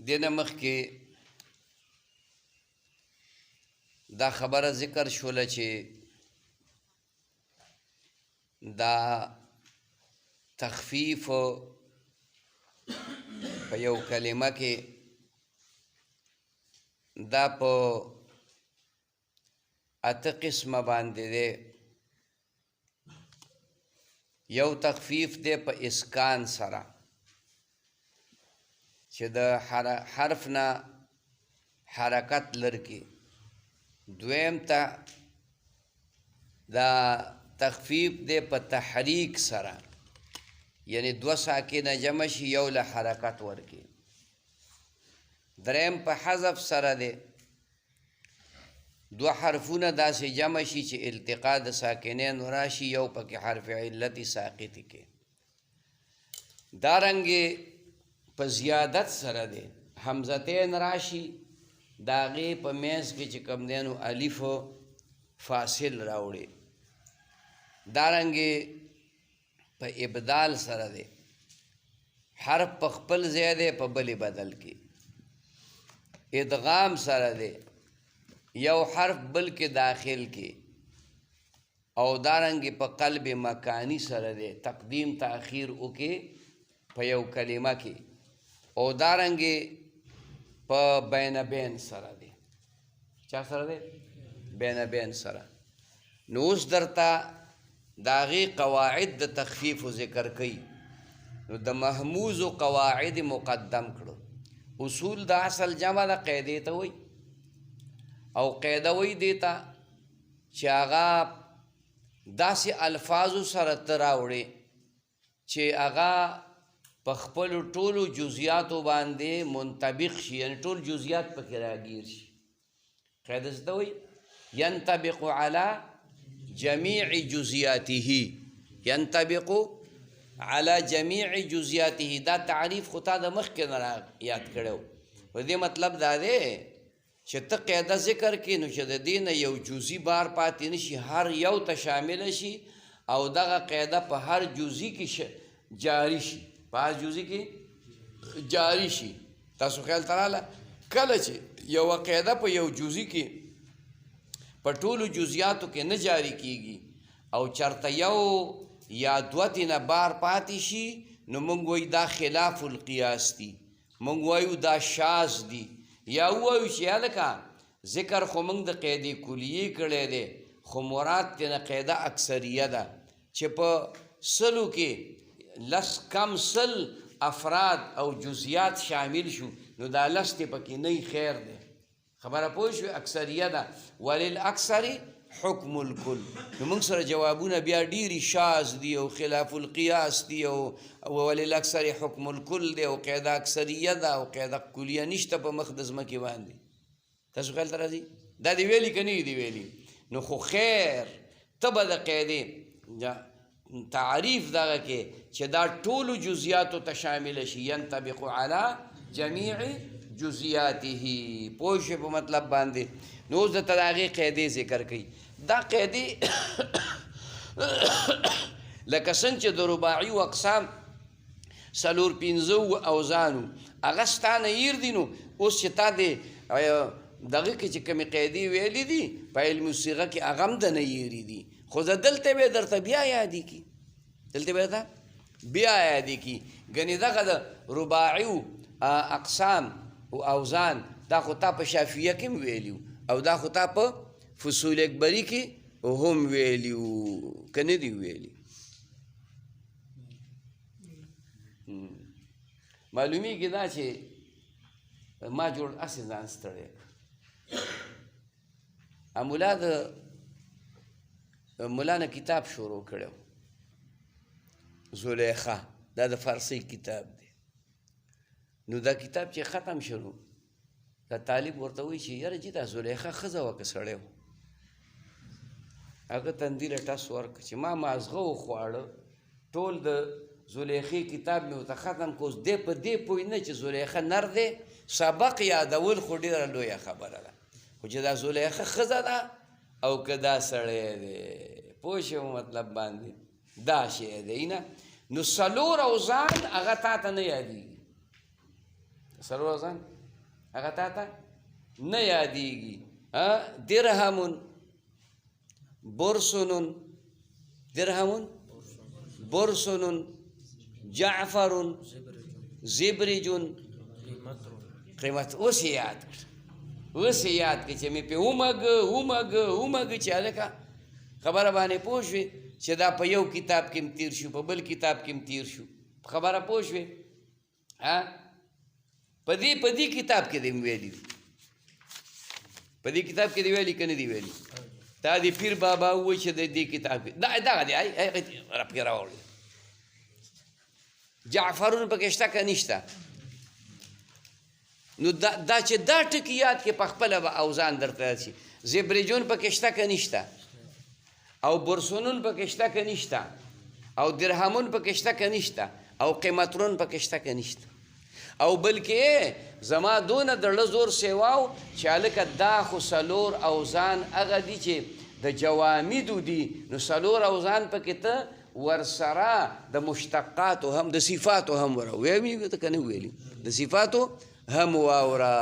دینه مخکې دا خبره ذکر شوله چې دا تخفیف په یو کلمه کې دا په اته قسمه باندې دی. یو تخفیف دی په اسکان سره چې د حرف نه حرکت لرکی. دویم تا دا تخفیف دی په تحریک سره، یعنی دو ساکنه جمع شي یو له حرکت ورکی. دریم په حذف سره دی، دو حرفونه داسې جمع شي چې التقا د ساکنین راشي، یو پکې حرف علت ساقطی کې. دارنګې په زیادت سره دی، حمزتین راشي داغې په منځ کې چې کوم دی نو الف فاصل راوړي. دارنګې په ابدال سره دی، حرف په خپل ځای دی په بلې بدل کې. ادغام سره دی، یو حرف بل کې داخل کې. او دارنګې په قلب مکانی سره دی، تقدیم تاخیر وکې په یو کلمه کې. او دارنګې په بین بین سره دی. چا سره دی؟ بین بین سره. نو اوس درته د هغې قواعد د تخفیف ذکر کوي. نو د محموزو قواعد مقدم کړو. اصول د اصل جمع د قاعدې ته وایي، او قاعده وایي دې ته چې هغه داسې الفاظو سره ته راوړې چې هغه په خپلو ټولو جزئیاتو باندې منطبق شي، یعنی ټول جزئیات پکې راګیر شي. قاعده څه ته وایي؟ ینطبق علی جمیع جزئیاته، ینطبق علی جمیع جزئیاته. دا تعریف خو تا د مخکې نه را یاد کړی و. په دې مطلب دا دی چې ته قاعده ذکر کړې نو چې د دې نه یو جزئی بار پاتې نه شي، هر یو ته شامله شي، او دغه قاعده په هر جزئی کې جاری شي، په هر جزئی کې جاری شي. تاسو خیال ته راغله؟ کله چې یوه قاعده په یو جزئی کې په ټولو جزئیاتو کې نه جاری کیږي او چرته یو یا دوه تنه بار پاتې شي، نو موږ وایو دا خلاف القیاس دي، موږ وایو دا شاذ دي، یا ووایو چې هلکه ذکر خو موږ د قاعدې کلیې کړی دی، خو مراد ترنه قاعده اکثریه ده چې په سلو کې لس کم سل افراد او جزئیات شامل شو، نو دا لس تی پکې نه خیر دی. خبره پوه شوې؟ اکثریه ده. وللاکثر حکم الکل. نو موږ سره جوابونه بیا ډېرې شاذ دي او خلاف القیاس دي او وللاکثر حکم الکل دی او قاعده اکثریه ده او قاعده کلیه نشته په مخ د ځمکې باندې. تاسو خیال ته راځي؟ دا دې ویلي که نه دې ویلي؟ نو خو خیر ته به د قاعدې تعریف دغه کې چې دا ټولو جزئیاتو ته شامله شي، ینطبق علی جمیع جزئیاته. پوه شوې په مطلب باندې؟ نو اوس درته د هغې قاعدې ذکر کوي. دا قاعدې لکه څنګه چې د رباعي اقسام څلور پنځه اوزانو هغه ستا نه هیر دي، نو اوس چې تا د دغه کې چې کومې قاعدې ویلې دي په علم الصیغه کې هغه هم د نه هیرې دي، خو زه دلته به درته بیا یادې کي، دلته به درته بیا یادې کي. ګنې دغه د رباعي اقسام او اوزان دا خو تا په شافیه کې هم ویلي او دا خو تا په فصول اکبري کې هم ویلي وو، که نه دي ویلي؟ معلومیږي دا چې ما جوړ هسې ځان ستړی ملا د ملا نه کتاب شروع کړی و، زلیخه، دا د فارسي کتاب دی. نو دا کتاب چې ختم شروع، دا طالب ورته وایي چې یاره جي دا زلیخه ښځه وه که سړی و؟ هغه تندي له ټس ورکړه چې ما مازغه وخواړه، ټول د زلیخې کتاب مې ورته ختم کړ. اوس دی په دې پوه نه چې زلیخه نر دی، سبق یادول خو ډېره لویه خبره ده، خو چې دا زلیخه ښځه ده او که دا سړی دی، پوه شوې مطلب باندې؟ دا شی دی نه. نو څلور اوزان هغه تا ته نه یادېږي، سلور اوزان هغه تا ته نه یادېږي. درهمون برسنون درهمون برسنون جعفرون زبرجون قیمت. اوس یې یاد کړه، اوس یې یاد کړه چې مې پې ومږه چې هلکه خبره باندې پوه شوې چې دا په یو کتاب کې م تیر شو، په بل کتاب کې م تیر شو. خبره پوه شوې؟ په دې کتاب کې دې م ویلي دي، په دې کتاب کې دې ویلي که نه دي ویلي؟ دا د پیر بابا ووایي چې د دې کتاب کې دغه دی راپکې راوړي. جعفرون پکې شته که نشته؟ نو دا چې دا ټکي یاد کې په خپله به اوزان درته راشي. زبرجون پکې شته که نشته؟ او برسنون پکې شته که نشته؟ او درهمون پکې شته که نشته؟ او قیمترون پکې شته که نشته؟ او بلکې زما دونه د زړه زور سیواو چې هلکه دا خو څلور اوزان هغه دي چې د جوامدو دي، نو څلور اوزان پکې ته ورسره د مشتقاتو هم د صفاتو هم وره ویلي ته که نه ویلي؟ د صفاتو هم واوره.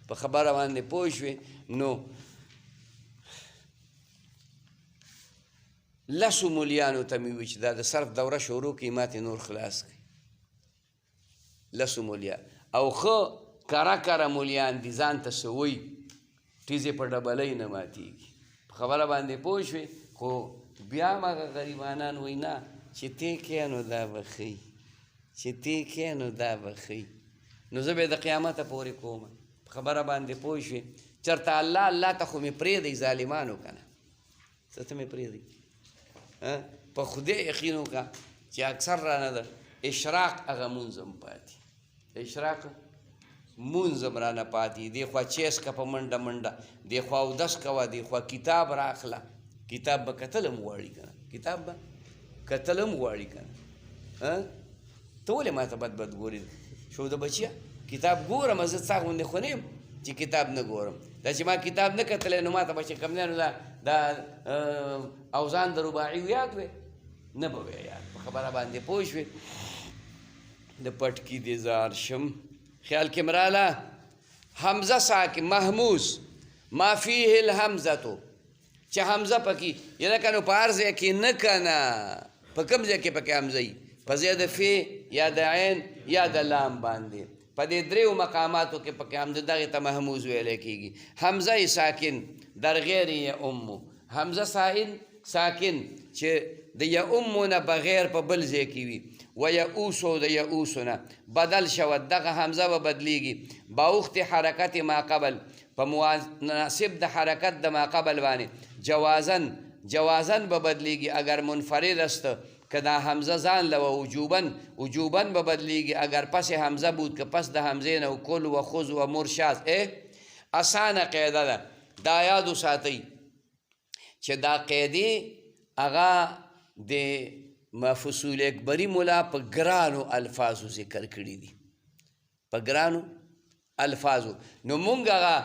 په خبره باندې پوه شوې؟ نو لسو مولیانو ته مې ووي چې دا د صرف دوره شروع کړي، ماتې نور خلاص کړي. لسو مولیان او ښه کره مولیان دي، ځان ته څه وایي، ټیزې په ډبلۍ نه ماتېږي. په خبره باندې پوه شوې؟ خو بیا هم هغه غریبانان وایي نه چې تی کې نو دا به ښي، چې تی کې نو دا به ښي. نو زه به یې د قیامته پورې کوم. په خبره باندې پوه شوې؟ چېرته الله ته خو مې پرېږدئ ظالمانو که نه، څه ته مې پرېږدئ؟ په خدای یقین وکړه چې اکثر رانه ده اشراق هغه مونځ هم پاتې، اشراق مونځ هم رانه پاتې. دې خوا چیس که په منډه منډه، دې خوا اودس کوه، دې خوا کتاب راخله. کتاب به کتل هم غواړي که نه؟ کتاب به کتل هم غواړي که نه؟ ته ولې ما ته بد ګورې؟ شو د بچیه کتاب ګورم، زه څا غوندې خو نه یم چې کتاب نه ګورم. دا چې ما کتاب نه کتلی نو ما ته به چې کوم دی نو دا اوزان د رباعي یاد وی نه به وی یاد. په خبره باندې پوه شوې؟ د پټکي دې زار شم خیال کې مراله. حمزه ساکن محموز ما فیه الحمزتو، چې حمزه پکې یعنی که نو په هر ځای کې نه که نه، په کوم ځای کې پکې حمزه وي؟ په ځای د فی یا د عین یا د لام باندې. په دې دریو مقاماتو کې پکې حمزه دغې ته محموز ویلی کېږي. حمزه ساکن در غیر یا امو، حمزه ساکن چې د یا امو نه بغیر په بل ځای کې وي. و یا اوسو د یا اوسو نه بدل شود، دغه حمزه به بدلیږي باوخت حرکت ما قبل، په مناسب د حرکت د ما قبل باندې. جوازن به بدلیږي اگر منفرد است که دا حمزه ځان له وجوبن به بدلیږي اگر پس حمزه بود که پس د حمزې نه کل و خذ و مرشاز. اسانه قاعده ده، دا یاد وساتئ چې دا قاعدې هغه د فصول اکبري ملا په ګرانو الفاظو ذکر کړي دي، په ګرانو الفاظو. نو مونږ هغه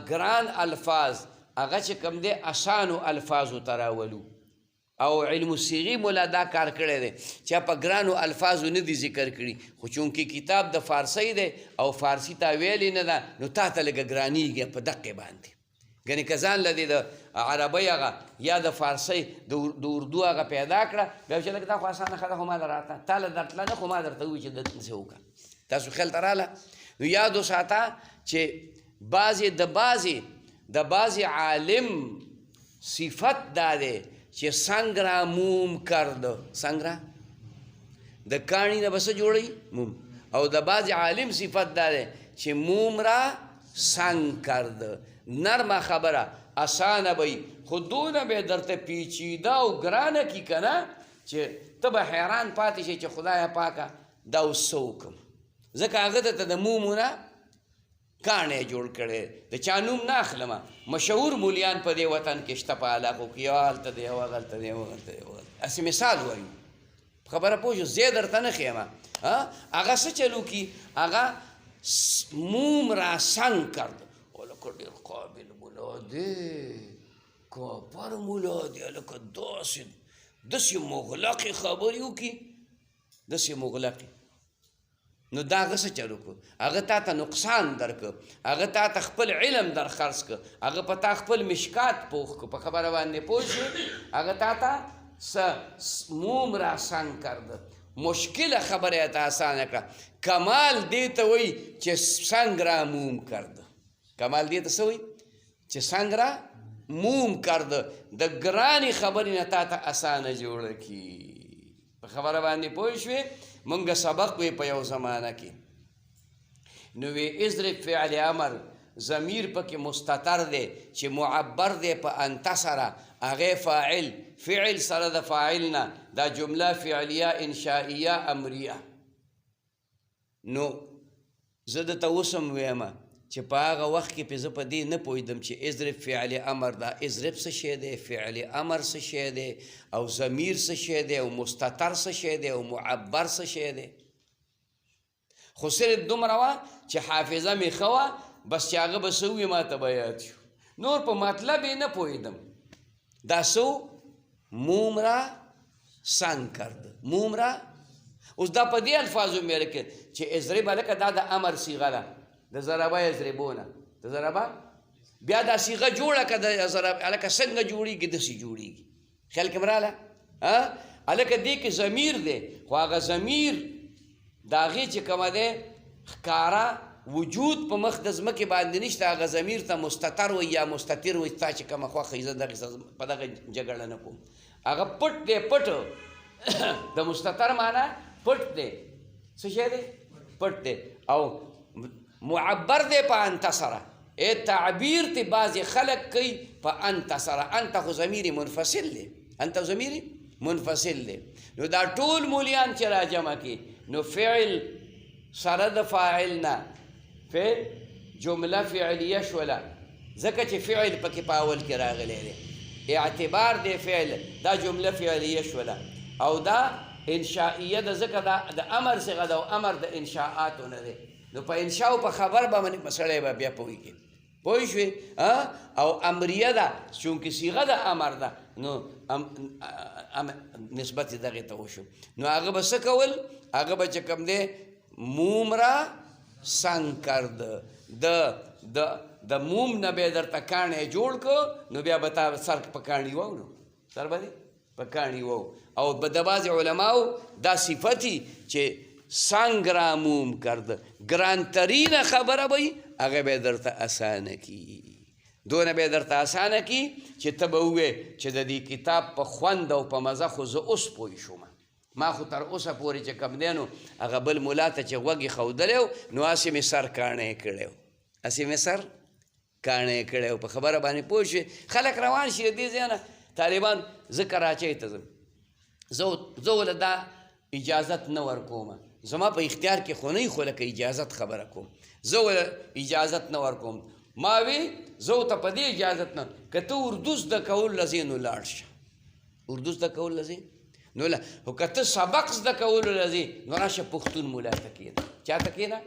ګران الفاظ هغه چې کوم دی اسانو الفاظو ته راولو. او علم الصیغې مولا دا کار کړی دی چې په ګرانو الفاظو نه دي ذکر کړي، خو چونکې کتاب د فارسۍ دی او فارسي ته ویلې نه ده، نو تا ته لږه ګرانېږي په دقې باندې. ګنې که ځان له دې د عربۍ هغه یا د فارسۍ د اردو هغه پیدا کړه، بیا چې لږ دا خو اسانه ښه ده، خو ما له راته تا له درتله نه، خو ما درته ووایي چې داسې وکړه. تاسو خیال ته راله؟ نو یاد وساته چې د بعضې عالم صفت دا دی چې سنگ را موم کرد. سنگ را د کاڼي نه به څه جوړوي؟ موم. او د بعض عالم صفت دا دی چې موم را سنگ کرد. نرمه خبره اسانه به وي، خو دونه به درته پیچیده او ګرانه کي که نه چې ته به حیران پاتې شي چې خدایه پاکه دا اوس څه وکړم. ځکه هغه ته د مومو نه کاڼی جوړ کړی. د چا نوم نه اخلمه، مشهور مولیان په دې وطن کې شته په علاقو کې، یو هلته دی، یو هلته دی، یو هلته دی، هسې مثال وایو. خبره پوه شو؟ زه درته نه ښیمه. هغه څه چلو کي؟ هغه موم را سنګ کرد. لکه ډېر قابل مولا دی، کافر مولا دی، لکه داسې مغلقې خبرې وکړي، داسې مغلقې. نو دا هغه څه چل وکړو، هغه تا ته نقصان درکړه، هغه تا ته خپل علم در خرڅ کړه، هغه په تا خپل مشکات پوخ کړه، په خبره باندې پوه شوې، هغه تا ته موم را سنگ کرده، مشکل خبره تا آسانه کړه. کمال دې ته وایي چې سنگ را موم کرده. کمال دې ته څه وایي؟ چې سنگ را موم کرده، د ګرانې خبرې نه تا ته اسانه جوړه کړي. په خبره باندې پوه شوې. مونږ سبق وی په یو زمانه کې، نو وی اضرب فعل امر ضمیر پکې مستتر دی چې معبر دی په انتصره، هغې فاعل فعل سره د فاعل نه، دا جمله فعلیه انشائیه امریه. نو زه درته اوس هم ویمه چې په هغه وخت کې پې زه په دې نه پوهېدم چې اضرب فعل امر دا اضرب څه شی دی، فعل امر څه شی دی، او ضمیر څه شی دی، او مستتر څه شی دی، او معبر څه شی دی. خو صرف دومره وه چې حافظه مې ښه وه، بس چې هغه به څه ووي ما ته به یاد شو، نور په مطلب یې نه پوهېدم. دا څه موم را سنگ کرده، موم را. اوس دا په دې الفاظو مې لیکل چې اضرب هلکه دا د امر صیغه ده، د ضربه یضربونه، د ضربه بیا دا صیغه جوړه که د ضرب هلکه څنګه جوړېږي داسې جوړېږي. خیال کې مراله هلکه دې کې ضمیر دی، خو هغه ضمیر د هغې چې کومه دی ښکاره وجود په مخ د ځمکې باندې نشته، هغه ضمیر ته مستتر وایي یا مستتر وایي. تا چې کومه خوښه یي زه په دغه جګړه نه کوم. هغه پټ دی، پټ د مستتر معنا پټ دی. څه شی دی؟ پټ دی. او معبر دی په انتصره، تعبیر تی بعضې خلق کوي په انتصره. انت خو ضمیر منفصل دی، انت ضمیر منفصل دی. نو دا ټول مولیان چې را جمع کړي، نو فعل سره د فاعل نه فعل جمله فعلیه شوله، ځکه چې فعل پکې په اول کې راغلی دی، اعتبار دی فعل، دا جمله فعلیه شوله. او دا انشائیه ده، ځکه دا د امر صیغه ده، او امر د انشاءاتو نه دی. نو په انشاء او په خبر به سړی به بیا پوهېږي. پوه شوې؟ او امریه ده چونکې صیغه د امر ده، نو نسبت یې دغې ته وشو. نو هغه به څه کول؟ هغه به چې کوم دی موم را سنگ کرده، د موم نه به یې درته کاڼی جوړ کړ، نو بیا به تا سر په کاڼي وو، نو سر به دې په کاڼي وو. او د بعضې علماو دا صفتی چې سنگ را موم کرده، ګرانترینه خبره به وي، هغه به یې درته اسانه کي، دونه به یې درته اسانه کي چې ته به ووایې چې د دې کتاب په خوند او په مزه خو زه اوس پوه شوم. ما خو تر اوسه پورې چې کوم دی نو هغه بل ملا ته چې غوږ یې ښودلی و، نو هسې مې سر کاڼی کړی و، هسې مې سر کاڼی کړی و. په خبره باندې پوه شوې. خلک روان شي د دې ځای نه، طالبان زه کراچۍ ته ځم، زه ولې دا اجازت نه ورکوم، زما په اختیار کې خو نه خو لکه اجازت خبره کوم، زه ولې اجازت نه ورکوم. ما وی زه ورته په دې اجازت نه، که ته اردو زده کول لځې نو لاړ شه، اردو زده کول لځې نو لا، خو که ته سبق زده کولو لځې نو راشه پښتون ملا ته کښېنه. چا ته کښېنه؟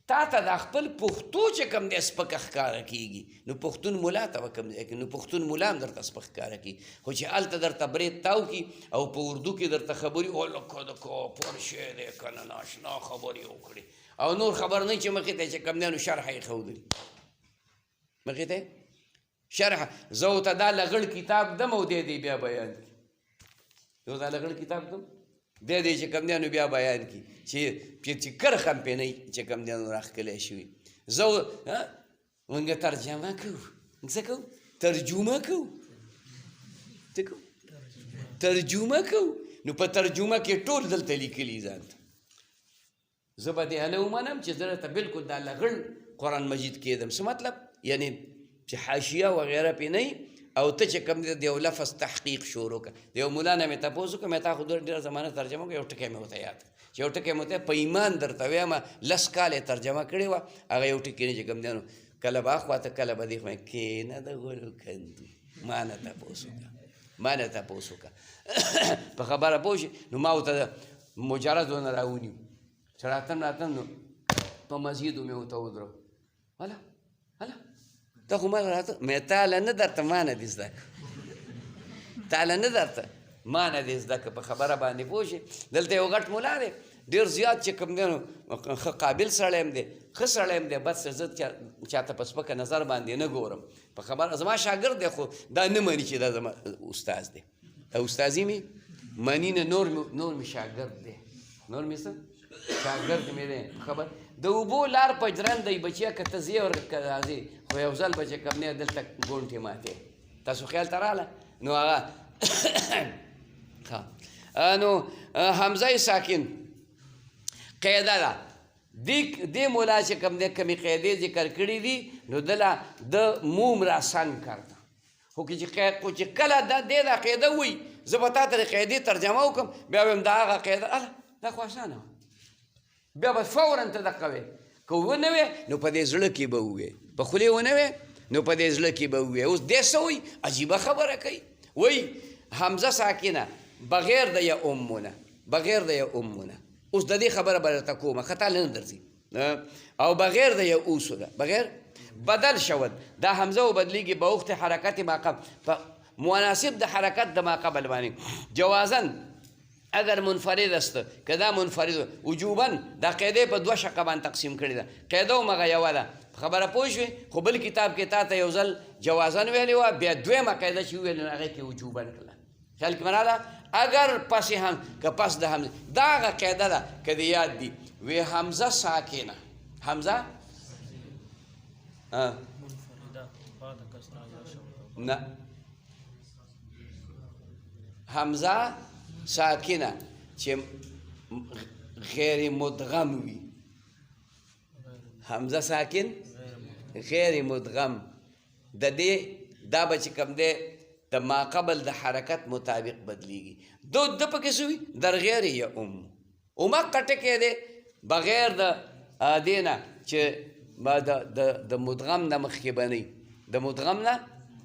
تا ته دا خپل پښتو چې کوم دی سپکه ښکاره کېږي، نو پښتون ملا ته به کوم ځای کې، نو پښتون ملا هم درته سپک ښکاره کېږي. خو چې هلته درته برید تاو کړي او په اردو کې درته خبرې هلکه د کاپر شی دی که نه، ناشنا خبرې وکړي، او نور خبر نه چې مخې ته چې کوم دی نو شرح یې ښودلي، مخې ته شرح. زه ورته دا لغړ کتاب دم او دی بیا بیان کړي، یو دا لغړ کتاب دم دی چې کوم دی نو بیا بیان کړي چې کرښه هم پرې نه چې کوم دی نو راښکلی شوي. زه مونږ ترجمه کوو، څه کوو؟ ترجمه کوو، څه کوو؟ ترجمه کوو. نو په ترجمه کې ټول دلته لیکلي ځان ته. زه به دې هله ومنم چې زه راته بلکل دا لغړ قرآن مجید کېدم. څه مطلب؟ یعنی چې حاشیه وغیره پې نه، او ته چې کوم دی د یو لفظ تحقیق شروع کړه. د یو ملا نه مې تپوس وکړه، مې تا خو ډېره زمانه ترجمه کړه، یو ټکی مې ورته یاد کړه چې یو ټکی مې ورته په ایمان درته وایم 10 کاله یې ترجمه کړې وه، هغه یو ټکي نه چې کوم دی نو کله به اخواته کله به دې خوا کېنه د ګلو کندو، ما نه تپوس وکړه، ما نه تپوس وکړه. په خبره پوه شې. نو ما ورته مجرد ونه راونیو چې راتم نو په مسجدو مې ورته ودرو، هله هله ته خو ما راته مې تاله نه درته، ما نه دې زده کړه، تاله نه درته، ما نه دې زده کړه. په خبره باندې پوه شې. دلته یو غټ ملا دی، ډېر زیات چې کوم دی نو ښه قابل سړی هم دی ښه سړی هم دی بس زه چاته په سپکه نظر باندې نه ګورم په خبره زما شاګرد دی خو دا نه مني چې دا زما استاذ دی استاذي مې مني نه نور مې شاګرد دی نور مې څه شاګرد مې دی خبر د اوبو لار په جرن دی بچیا که ته ځې ورکه راځې خو یو ځل به چې کوم دی دلته ګونټې ماتې تاسو خیال ته راغله نو هغه نو حمزه ساکن قاعده ده دې مولا چې کوم دی کمې قاعدې ذکر کړي دي نو دله د موم را سنګ کرده خو چې کله دې دا قاعده وایي زه به تا ته د قاعدې ترجمه وکړم بیا وایم دا هغه قاعده اله دا خو اسانه وه بیا به فورا ته دقه وې که ونه وې نو په دې زړه کې به ووې په خولې ونه وې نو په دې زړه کې به ووې اوس دې څه وایي عجیبه خبره کوي وایي حمزه ساکنه بغیر د یا امونه بغیر د یا امونه اوس د دې خبره به درته کومه خطا نه درځي او بغیر د یا اوسو ده بغیر بدل شود دا حمزه و بدلیږي به وخت حرکت ما قبل مناسب د حرکت د ما قبل باندې جوازن اگر منفرد است که دا منفرد وجوبا دا قاعده په دوه شقه باندې تقسیم کړې ده قاعده ومغه یوه ده خبره پوه شوې خو بل کتاب کې تا ته یو ځل جوازن ویلې وه بیا دویمه قاعده چې وویل نو هغې کې وجوبا کړله خیال کې مراله اگر پس هم که پس د حمزه دا هغه قاعده ده که دې یاد دي وی حمزه ساکنه حمزه نه حمزه ساکنه چې غیر مدغم وي حمزه ساکن غیر مدغم د دې دا به چې کوم دی د ما قبل د حرکت مطابق بدلیږي د پکې څه وي در غیر یا امک ټکی دی بغیر د دې نه چې د مدغم نه مخکې بنئ د مدغم نه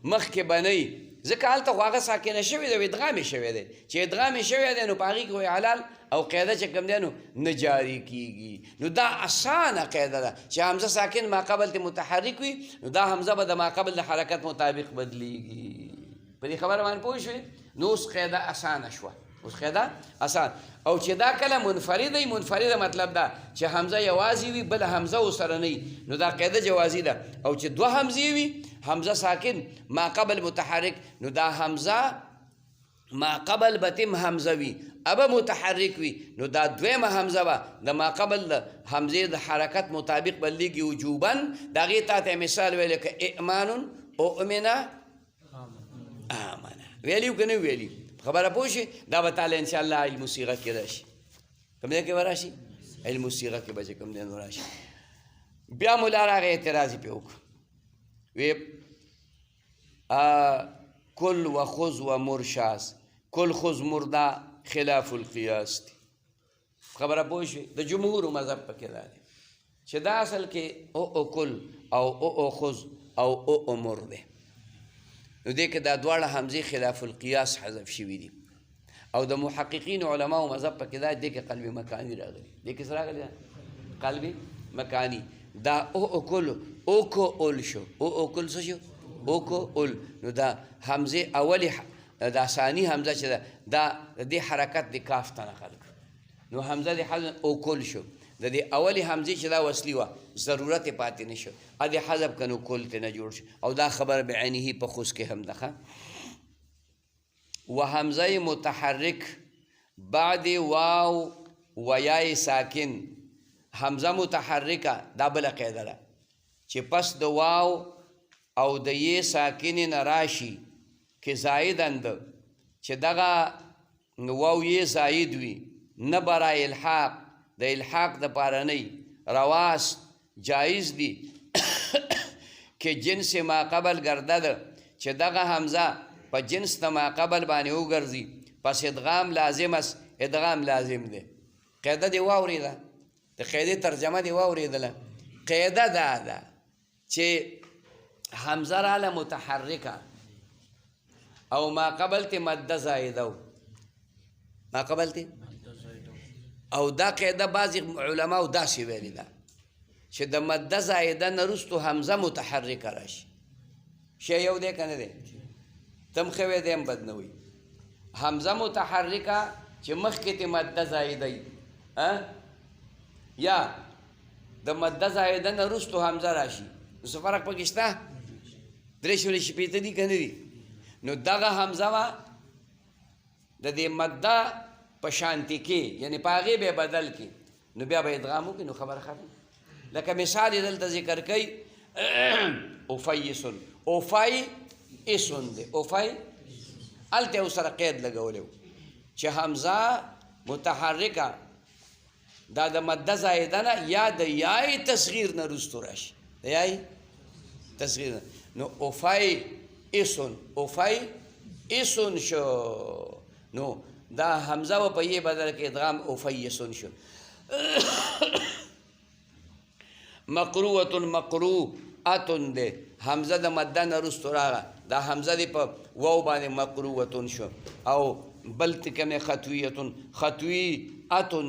مخکې بنئ ځکه هلته خو هغه ساکنه شوې ده او ادغام یې شوی دی چې ادغام یې شوی دی نو په هغې کې وایي حلال او قاعده چې کوم دی نو نه جاري کېږي نو دا اسانه قاعده ده چې حمزه ساکن ما قبل ته متحرک وي نو دا حمزه به د ما قبل د حرکت مطابق بدلیږي په دې خبره باندې پوه شوې نو اوس قاعده اسانه شوه اوس قاعده اسان او چې دا کله منفرد وي منفرده مطلب دا چې حمزه یوازې وي بل حمزه ورسره نه نو دا قاعده جوازي ده او چې دوه حمزې وي حمزه ساکن ما قبل متحرک نو دا حمزه ما قبل بتم حمزه وي ابه متحرک وي نو دا دویمه حمزه به د ما قبل د حمزې د حرکت مطابق بدلیږي وجوبا د هغې تا ته مثال ویلی که اعمان اؤمنه آمنه ویلي که نه ویلي خبره پوه شي دا به تعالی انشاءالله علم صیغه کې راشي کوم ځای کې به راشي علم صیغه کې به چې کوم دی نو راشي بیا مولا راغی اعتراض یې پرې وکړو وی کل و خذ و مرشاز کل خذ مرده خلاف القیاس دی خبره پوه شوې د جمهورو مذهب پکې دا دی چې دا اصل کې او کل او خذ او مر دی نو دې کې دا دواړه حمزې خلاف القیاس حذف شوي دي او د محققین علماو مذهب پکې دا دې کې قلب مکانی راغلی دې کې څه راغلی قلب مکانی دا او کل او کو اول شو او کل څه شو او کو اول نو دا حمزه اولی دا ثانی حمزه چې دا د حرکت د کاف ته نقل نو حمزه د حذف او کل شو د دې اولی حمزه چې دا وصلی و ضرورت پاتې نشو ا دې حذف کنو کل ته نه جوړ شو او دا خبر بعینه په خص کې هم ده و حمزه متحرک بعد واو و یای ساکن حمزه متحرکه دا بل قاعده ده چې پس د واو او د یې ساکن نه راشي کې زائدند چې دغه واو یې زائد وي نه برای الحاق د الحاق د پاره نه رواس جایز دي کې جنس ما قبل گردد چې دغه حمزه په جنس د ما قبل باندې وګرځي پس ادغام لازم است ادغام لازم دی قاعده دی واورېده د قاعدې ترجمه دی واورېدله قاعده دا ده چې حمزه راله متحرکه او ما قبل ته مده زائده ما قبل ته او دا قاعده بعضی علماو داسې ویلي ده چې د مده زائده نه وروستو حمزه متحرکه راشي شی یو دی که نه دی تم ښه وی دی هم بد نه وي حمزه متحرکه چې مخکې ته مده زائده وي یا د مده زایده نه وروستو حمزه راشي نو څه فرق پکې شته؟ 3 دي که نه دي؟ نو دغه حمزه به د دې مده په شانتي کې یعنې په هغې به یې بدل کړي نو بیا به ادغام وکړي نو خبره ختم. لکه مثال یې دلته ذکر کوي اوفیسن اوفیسن دی اوفی هلته یې ورسره قید لګولی و چې حمزه متحرکه دا د مده زایده نه یا د یای تصغیر نه وروستو راشي د یای تصغیر نه نو اوفیسن شو نو دا حمزه و په یې بدل کې ادغام اوفیسن شو. مقروءة مقروءة دی حمزه د مده نه وروستو راغله دا حمزه دی په واو باندې مقروءة شو او بل تکمه خطویة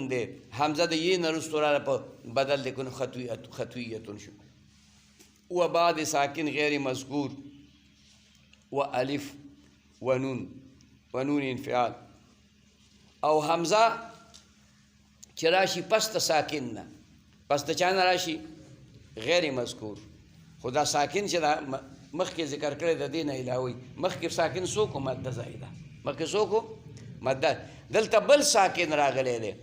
دی حمزه د یې نه وروستو راغله په بدل دی کنو خطویة شو. و بعد ساکن غیر مذکور و الف و نون انفعال او حمزه چې راشي پس د ساکن نه پس د چا نه راشي غیر مذکور خدا ساکن چې دا مخکې ذکر کړی د دې نه علاوه مخکې ساکن څوک و مده زایده مخکې څوک و مده دلته بل ساکن راغلی دی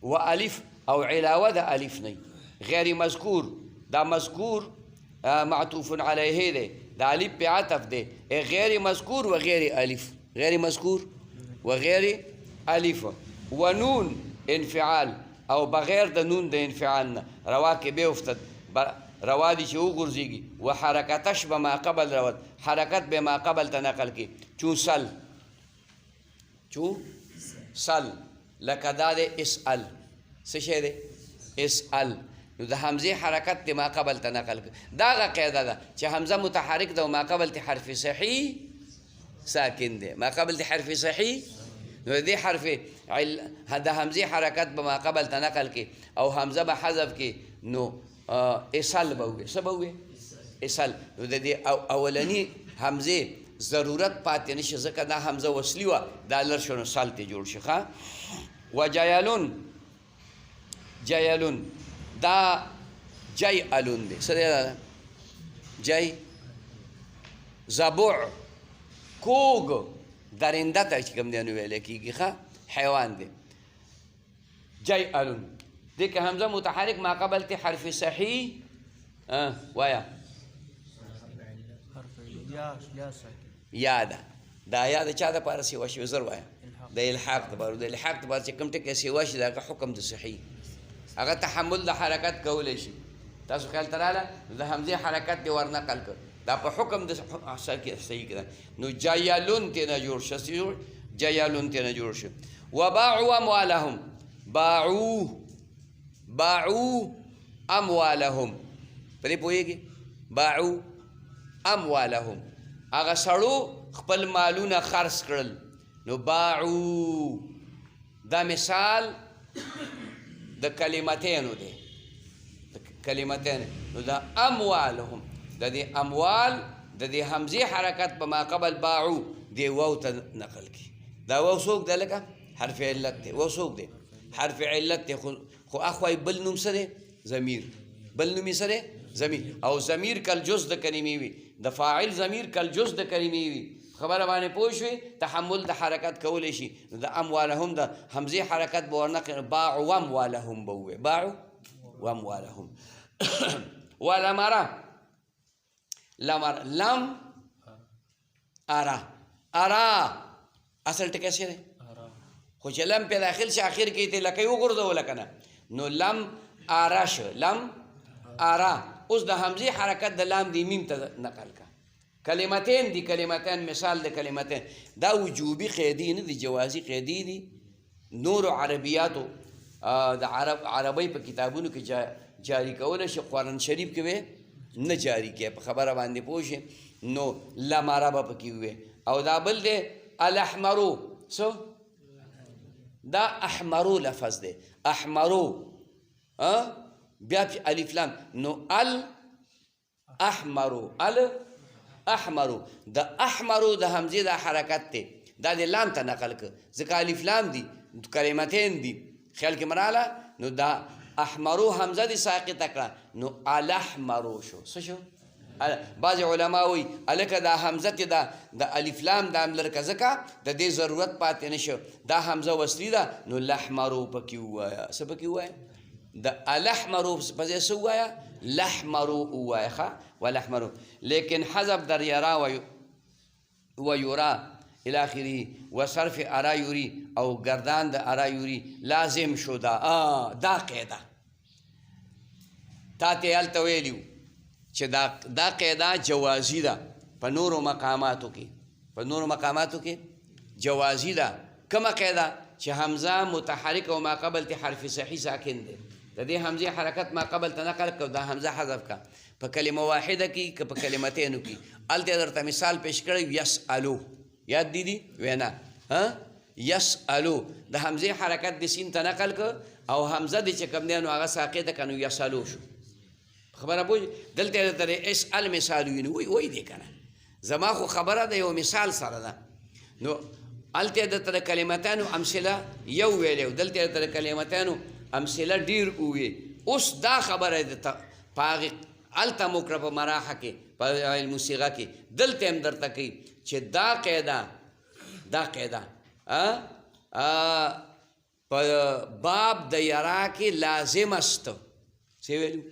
و الف او علاوه د الف نه غیر مذکور دا مذکور معطوف علیه دی دا الف پې عطف دی غیر مذکور و غیر الف غیر مذکور و غیر الف و نون انفعال او بغیر د نون د انفعال نه روا کې به افتد روا دي چې وغورځېږي و حرکتش به ما قبل روت حرکت به ما قبل ته نقل کړي چو سل لکه دا دی اسأل څه شی دی اسأل نو د حمزې حرکت دی ما قبل ته نقل کړي دا هغه قاعده ده چې حمزه متحرک ده او ما قبل ته حرف صحیح ساکن دی ما قبل ته حرف صحیح نو دې حرف د حمزې حرکت به ما قبل ته نقل کړي او حمزه به حذف کړي نو اصل به وي څه به وي اصل نو د دې اولني حمزې ضرورت پاتې نشي ځکه دا حمزه وصلي وه دا لر شو نو سال ته جوړ شي ښه. و جیلون دا جیلون دی څه دی دا جی زبوع کوږ درنده ته چې کوم دی نو ویلی کېږي ښه حیوان دی جیلون دې کې حمزه متحرک ما قبل ته حرف صحیح وایا یا ده دا یا د چا دپاره سیوا شي زر وایا د الحاق دپاره د الحاق دپاره چې کوم ټکی سیوا شي د هغه حکم د صحیح هغه تحمل د حرکت کولی شي تاسو خیال ته راغله د حمزې حرکت دې ورنقل کړ دا په حکم د صحیح کړه نو جیلون ته نه جوړ شه جیلون ته نه جوړ شه. و باعوا اموالهم باعوا اموالهم پرې پوهېږي باعوا اموالهم هغه سړو خپل مالونه خرڅ کړل نو باعوا دا مثال د کلمتینو دی کلمتین نو دا اموالهم د دې اموال د دې حمزې حرکت په ما قبل باعوا دې واو ته نقل کړي دا واو څوک دی لکه حرف علت دی واو څوک دی حرف علت دی خو اخوای بل نوم څه دی ضمیر بل نوم یې څه دی ضمیر او ضمیر کل جز د کلمې وي د فاعل ضمیر کل جز د کلمې وي خبره باندې پوه شوې تحمل د حرکت کولی شي نو د اموالهم د حمزې حرکت به ورنقل باعوا اموالهم به ووایي باعوا واموالهم ولمره لمر لم ارا اصل ټکی څه دی خو چې لم په داخل شي اخر کې ته لکه وغورځوله که نه نو لم ارا شو لم ارا اوس د حمزې حرکت د لام دی میم ته نقل کا کلمتین دی کلمتین مثال د کلمتین دا وجوبي قیدی نه دی جوازي قیدی دی نور عربیاتو د عربی په کتابونو کې جاری کولی شي قرآن شریف کې به نه جاری کړي په خبره باندې پوه شي نو لمره به پکې ووي او دا بل دی الاحمرو څه دا احمرو لفظ دی احمرو بیا پې الف لام نو الاحمرو احمرو د احمرو د حمزې دا حرکت دی دا د لام ته نقل که ځکه الف لام دي کلمتین دي خیال کې مراله نو دا احمرو حمزه دې ساقطه کړه نو الاحمرو شو. څه شو؟ بعض علما وایي هلکه دا حمزه ته د الف لام دام لرکه ځکه د دې ضرورت پاتې نه شو، دا حمزه وصلي ده نو لحمرو پکې ووایه. څه پکې ووایه؟ د الاحمرو په ځای څه ووایه؟ لحمرو ووایه ښه ولحمرو. لیکن حذف در یرا و یورا الی آخره و صرف ارا یوری او گردان د ارا یوری لازم شو. دا قاعده تا ته هلته ویلي چې دا قاعده جوازي ده په نورو مقاماتو کې جوازي ده. کومه قاعده؟ چې حمزه متحرک او ما قبل ته حرف صحیح ساکن دی، د دې حمزه حرکت ما قبل ته نقل کړه، دا حمزه حذف کا په کلمه واحده کې که په کلمتینو کې. هلته درته مثال پیش کړی یسالو، یاد دی وینا یسالو د حمزه حرکت د سین ته نقل کړه او حمزه د چې کوم دی نو هغه ساقطه کړه نو یسالو شو. خبره پوه دلته درته اسال مثال وی دی کنه زما خو خبره ده یو مثال سره ده. نو هلته درته د کلمتانو امثله یو ویلی، دلته درته د کلمتانو امثله ډیر ووی. اوس دا خبره ده په هغې هلته مو کړه په مراحه کې په الموسیقه کې، دلته هم درته کوي چې دا قاعده په باب د یرا کې لازم است. څه ویلو؟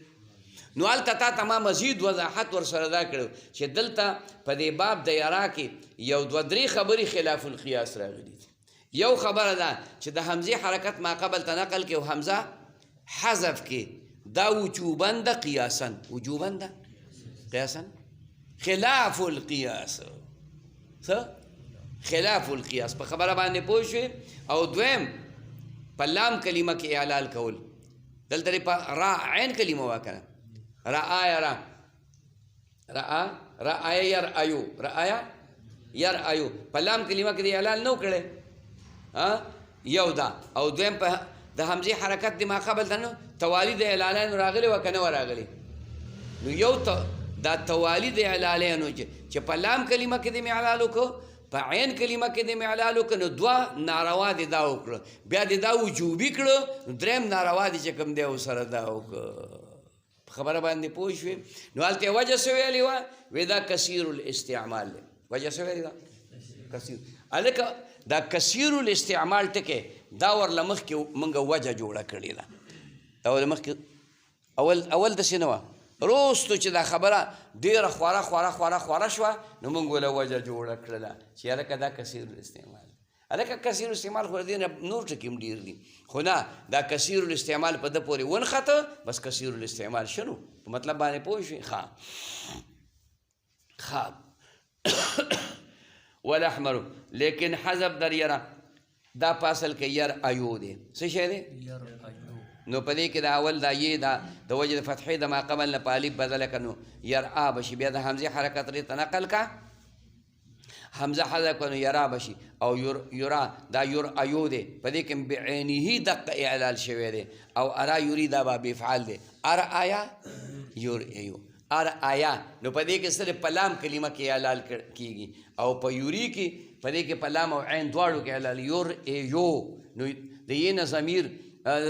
نو هلته تا ته ما مزید وضاحت ورسره دا کړو چې دلته په دې باب د یرا کې یو دوه درې خبرې خلاف القیاس راغلي دي. یو خبره ده چې د حمزې حرکت ما قبل ته نقل کې او حمزه حذف کې دا وجوبا ده قیاسا، وجوبا ده قیاسا خلاف القیاس. څه؟ خلاف القیاس. په خبره باندې پوه شوې؟ او دویم په لام کلمه کې اعلال کول، دلته په را عین کلمه واکنه رآیا یرآیو په لام کلمه کې د اعلال نو کړی یو دا. او دویم په د حمزې حرکت د ما قبل ته نو توالی د اعلالانو راغلی و که نه راغلی؟ نو یو دا توالی د اعلالانو چې په لام کلمه کې د مې اعلال وکړو په عین کلمه کې د مې اعلال وکړو نو دوه ناروا دې دا وکړو، بیا دې دا وجوبي کړو، نو دریم ناروا دې چې کوم دی ورسره دا وکړو. خبره باندې پوه شوې؟ نو هلته وجه څه ویلې وه؟ وی دا کثیر الاستعمال دی. وجه څه ویلې ده؟ کثیر. هلکه دا کثیر الاستعمال ټکی دا ورله مخکې موږ وجه جوړه کړې ده. دا ورله مخکې اول داسې نه وه، وروستو چې دا خبره ډېره خوره شوه نو موږ ورله وجه جوړه کړله چې هلکه دا کثیر الاستعمال. هلکه کثیر الاستعمال خو د دې نه نور ټکي هم ډېر دي، خو نه دا کثیر الاستعمال په ده پورې ونښته بس کثیر الاستعمال شنو په مطلب باندې پوه شوې؟ ښه والاحمر. لیکن حذف در یرا دا په اصل کې یرایو دی. څه شی دی؟ نو په دې کې د اول دا یې دا د وجې د فتحې د ما قبل نه په الف بدله کړه نو یرا بشي، بیا د حمزې حرکت لرې ته نقل کا حمزه حذف کړه نو یرا بشي او یرا دا یرایو دی. په دې کې بعینه دقه اعلال شوی دی او ارا یوری دا باب افعال دی. ارآیا یرایو ارآیا نو په دې کې صرف په لام کلمه کې اعلال کیږي او په یوری کې په دې کې په لام او عین دواړو کې اعلال یرایو. نو د یې نه ضمیر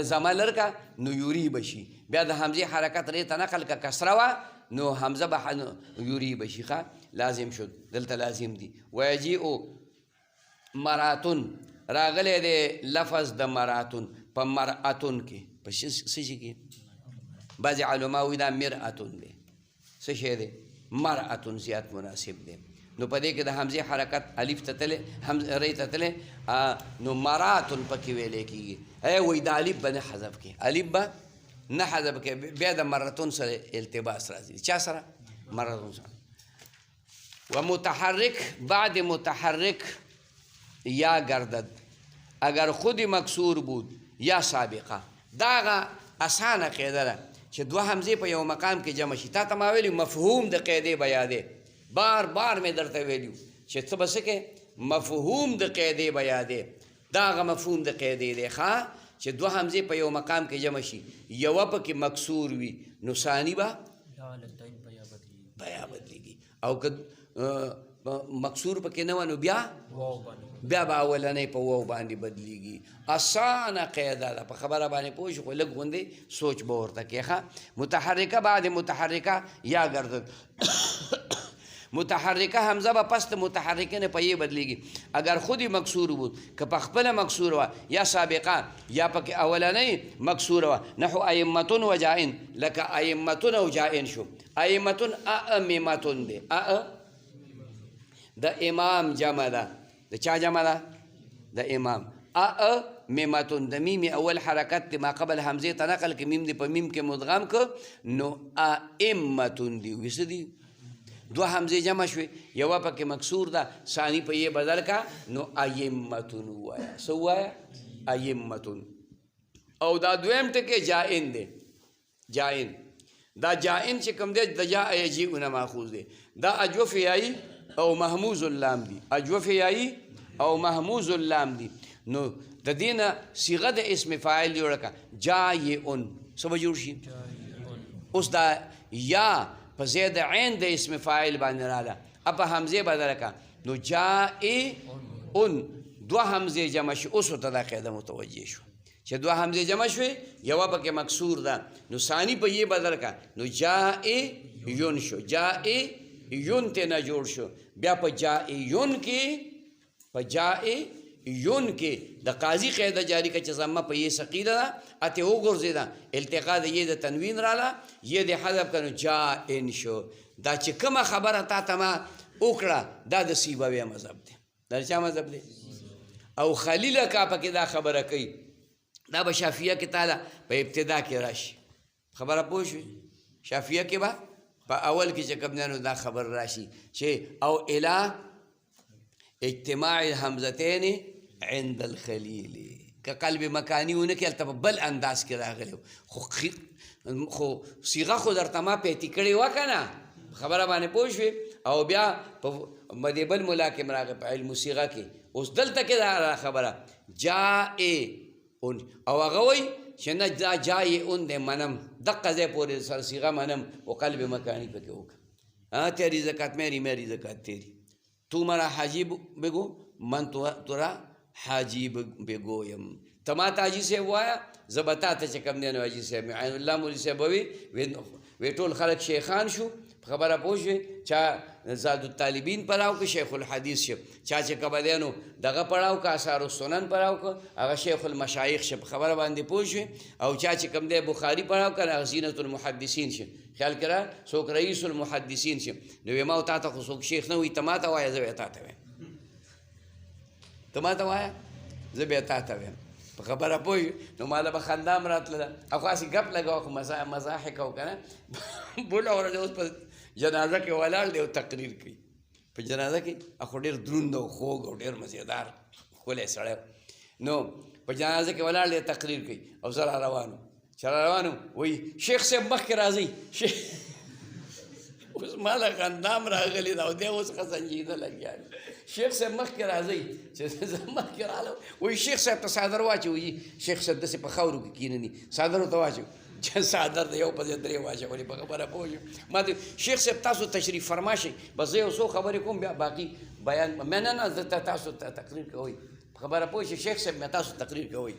زما لرکه نو یوری بشي، بیا د حمزې حرکت لرې ته نقل که کسره وه نو حمزه به یوری بشي. ښه لازم شد، دلته لازم دي. ویجیئو مراتون راغلی دی لفظ د مراتون په مراتون کې په څه شي کې؟ بعضې علما وایي دا مراتون دی. څه شی دی؟ مراتون زیات مناسب دی. نو په دې کې د حمزې حرکت الف ته تللی ری ته تللی نو مراتون پکې ویلی کېږي. وایي د الف به نه حذف کړي، الف به نه حذف کړي، بیا د مراتون سره التباس راځي. چا سره؟ مراتون سره. و متحرک بعد متحرک یا گردد اگر خود مکسور بود یا سابقه. دا اسانه قاعده ده چې دوه حمزې په یو مقام کې جمع شي. تا ته ما ویلي مفهوم د قاعدې به یادې، بار مې درته ویلي چې څه به څه کې مفهوم د قاعدې به یادې. دا هغه مفهوم د قاعدې دی ښه چې دوه حمزې په یو مقام کې جمع شي، یوه پکې مکسور وي نو ثاني به بیا بدلیږي. او که مکسور پکې نه و نو بیا به اولنۍ په واو باندې بدلیږي. اسانه قاعده ده، په خبره باندې پوه شو، خو لږ غوندې سوچ به ورته کې. ښه، متحرکه بعد متحرکه یا گردد. متحرکه حمزه به پس متحرکه نه په یې بدلیږي. اگر خودی مکسور بود که په خپله مکسور وه یا سابقه یا پکې اولنۍ مکسوره وه، نحو ائمتون و جائن، لکه ائمتون او جائن شو. ائمتون ائمتون دی، د امام جمع ده. د چا جمع ده؟ د امام. ائمتون د میم اول حرکت دی ما قبل حمزه ته نقل که میم دی په میم کې مدغم که نو ائمتون دی. ویسه دی دو حمزه جمع شوی، یوه پکې مکسور ده، ثانی په یې بدل کا نو ائمتون ووایه. څه ووایه؟ ائمتون. او دا دویم ټکی جائن دی. جائن، دا جائن چې کوم دی د جاء یجیء ماخوذ دی. دا اجوف یایی او محموز اللام دی. اجوف یایی او محموز اللام دی. نو د دې نه صیغه د اسم فاعل جوړه کا جایئن. څه به جوړ شي؟ اوس دا یا په زید عین د اسم فاعل باندې راله، اب حمزه بدل کا نو جائئن. دو حمزه جمع شي. اوس ورته دا قاعده متوجه شو چې دو حمزه جمع شوي، یوه پکې مکسور ده، نو ثانی په یې بدل کا نو جائئن شو. جائئن ته نه جوړ شو. بیا په جائئن کې، په جائئن کې د قاضي قاعده جاری که چې ضمه په یې ثقیله ده، اتې وګرځېده، التقا د یې د تنوین راله، یې د حذف که نو جائن شو. دا چې کومه خبره تا ته ما وکړه دا د سیبوي مذهب دی. دا چا مذهب دی؟ او خلیل کا پکې دا خبره کوي، دا به شافعیه کې تعالی په ابتدا کې راشي. خبره پوه شوې؟ شافعیه کې به په اول کې چې کوم دی نو دا خبر راشي چې او الی اجتماع الحمزتین عند الخلیل. که قلب مکانی ونه کې هلته په بل انداز کې راغلی، خو صیغه خو درته ما پیتې کړې وه که نه، خبره باندې پوه شوې. او بیا په دې بل ملا کې راغی په علم صیغه کې. اوس دلته کې دا خبره جائئن، او هغه وایي چې نه دا جائئن دی منم، دقه ځای پورې سر صیغه منم و قلب مکانی پکې وکړه. تیری زکات میری زکات تیری، تو مرا حاجی بگو من تورا حاجی بگویم. تما ته حاجي صاحب وایه، زه به تا ته چې کوم دی نو حاجي صاحب عین الله مولوي صاحب به وي ټول خلک شیخان شو. خبره پوه شوې؟ چا زاد الطالبین پړاو که شیخ الحدیث شو، چا چې کوم دی نو دغه پړاو که آثار السنن پړاو که هغه شیخ المشایخ شو. په خبره باندې پوه شوې؟ او چا چې کوم دی بخاري پړاو که هغه زینت المحدثین شو. خیال کړه څوک رئیس المحدثین شو. نو ما تا ته خو څوک شیخ نه وي، ته ما ته وایه زه به تا ته وایم، ته ما ته وایه زه به تا ته وایم. په خبره پوه نو ماله به خندا م راتله، او خو هسې ګپ لګوه، خو مزاح یې کوو که نه. بله ورځ اوس په جنازه کې ولاړ دی او تقریر کوي. په جنازه کې خو ډېر دروند او خوږ او ډېر مزېدار ښکلی سړی. نو په جنازه کې ولاړ دی تقریر کوي، او زه را روان چې را روان وایي شیخ صاحب مخکې راځئ. اوس ماله خندا م راغلې ده او دی اوس ښه سنجیده لګیا دی. شیخ صاحب مخکې راځئ چې زه مخکې رالم، وایي شیخ صاحب ته څادر واچوي. شیخ صاحب داسې په خاورو کې کښېنني، څادر ورته واچوي چې څادر د یو په ځای درې واچولې. په خبره پوه شو؟ ما ته شیخ صاحب تاسو تشریف فرما شئ، بس زه یو څو خبرې کوم بیا باقي بیان. نه نه زه تاسو تقریر کوئ. په خبره پوه شئ؟ شیخ صاحب مې تاسو تقریر کوئ.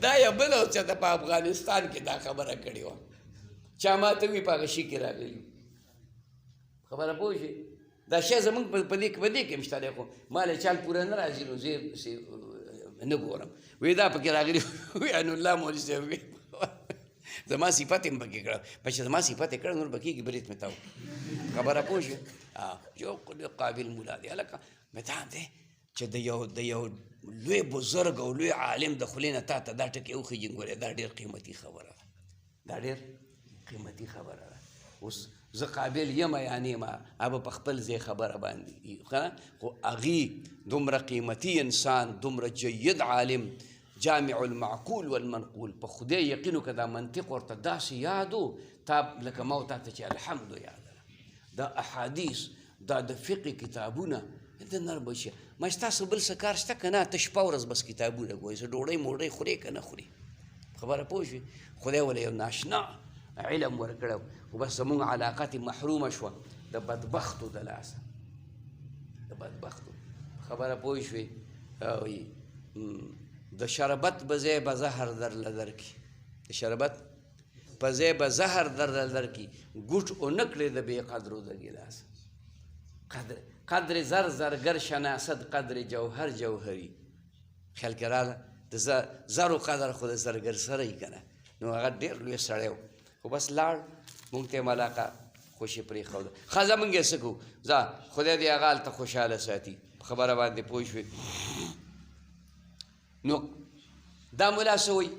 دا یو بل او چاته په افغانستان کې دا خبره کړې وه، چا ما ته وي په هغه شي کې راغلي. خبره پوه شئ؟ دا شی زمونږ په دې کې مشته دی، خو ما له چال پوره نه راځي نو زه نه ګورم. وی دا پکې راغلي، وی ان الله مولوي صاحب وي زما صفت یې پکې کړه، بچ زما صفت یې کړه نور به کېږي برېت مې ته خبره پوه شوې؟ یو قابل مولا دی هلکه مې دی چې د یو لوی بزرګ او لوی عالم د خولې نه تا ته دا ټکې وخېږي. ګورې دا ډېر قیمتي خبره ده، دا ډېر قیمتي خبره ده. اوس زه قابل یم یا نه یم، هغه په خپل ځای خبره باندې ښه، خو هغې دومره قیمتي انسان، دومره جید عالم، جامع المعقول والمنقول، په خدای یقین وکړه دا منطق ورته داسې یاد و تا لکه ما و تا ته چې الحمد یاده دا احادیث، دا د فقه کتابونه د نر بچیه. ما چې تاسو بل څه کار شته که نه؟ ته شپه ورځ بس کتابونه ګورئ، څه ډوډۍ موډۍ خورې که نه خورې. خبره پوه شوې؟ خدای وله یو ناشنا علم ورکړو خو بس زمونږ علاقه ترې محرومه شوه د بدبختو د لاسه د بدبختو خبره پوه شوې وایي د شربت په ځای به زهر درله درکړي د شربت په ځای به زهر درله درکړي ګوټ ونه کړې د بې قدرو د ګیلاس قدر زر زرگر شناست قدر جوهر جوهري خیال کې راغله د زرو قدر خو د زرګر سره یې که نه نو هغه ډېر لوی سړی و خو بس لاړ مونږ ته یې علاقه خوشي پرېښوده ښځه مونږ یې څه کوو ځه خدای دې هغه هلته خوشحاله ساتي په خبره باندې پوه شوې نو دا ملا څه وایي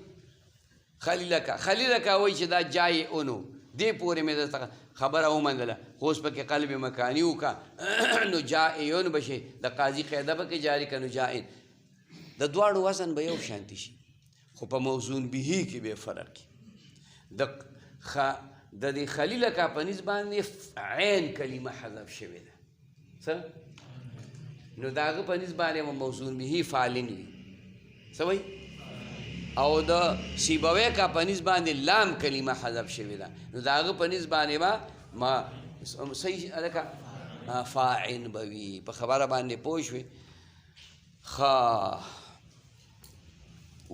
خلیلکه وایي چې دا جای اونو دې پورې مې درته خبره ومنله خو اوس پکې قلب مکاني وکړه نو جائیون به شي د قاضي قاعده پکې جاري کړه نو جائن د دواړو وزن به یو شانتي شي خو په موزون بهي کې به فرق وي د دې خلیلکه په نسبت باندې عین کلمه حذف شوې ده څه نو د هغه په نسبت باندې موزون بهي فاعلین وي څه وایي او د سیبوی کا په نسبت باندې لام کلمه حذف شوې ده نو د هغه په نسبت باندې به ما صحیح لکه فاعل به وي په خبره باندې پوه شوې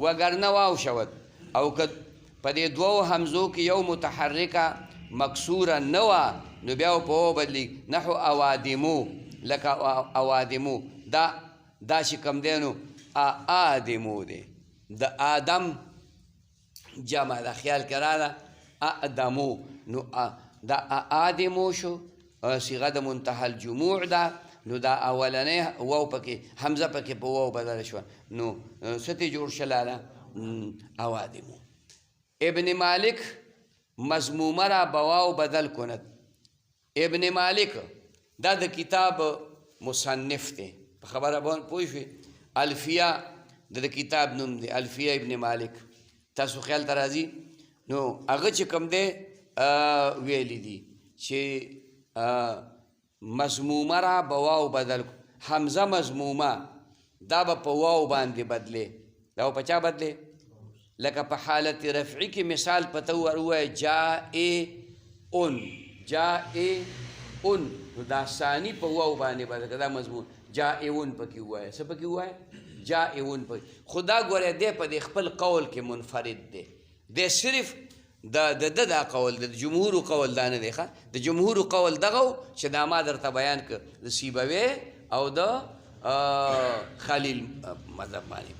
وګرنه واو شود او که په دې دوو حمزو کې یو متحرکه مکسوره نه وه نو بیا په و بدلي نحو اوادمو لکه اوادمو دا چې کوم دی نو آدمو دی د آدم جمع د خیال کې راغله آدمو نو دا آدمو شو صیغه د منتهى الجموع ده نو دا اولنی واو پکې حمزه پکې په واو بدله شوه نو څه ترې جوړ شلاله اوادمو ابن مالک مضمومه را به واو بدل کند ابن مالک دا د کتاب مصنف دی په خبره باندې پوه شوې الفیه د کتاب نوم دی الفیه ابن مالک تاسو خیال ته راځي نو هغه چې کوم دی ویلی دي چې مضمومه را به واو بدل حمزه مضمومه دا به په واو باندې بدلې دا به په چا بدلې لکه په حالت رفعي کې مثال پته ووایه جائعن نو دا ثاني په واو باندې بدل دا مضمون جائعن پکې ووایه څه پکې ووایه جائعون پکې خدا ګوره دی په دې خپل قول کې منفرد دی دی صرف د دا قول د جمهور قول دا نه دی ښه د جمهور قول دغه چې دا ما درته بیان کړ د سیبوی او د خلیل مذهب باندې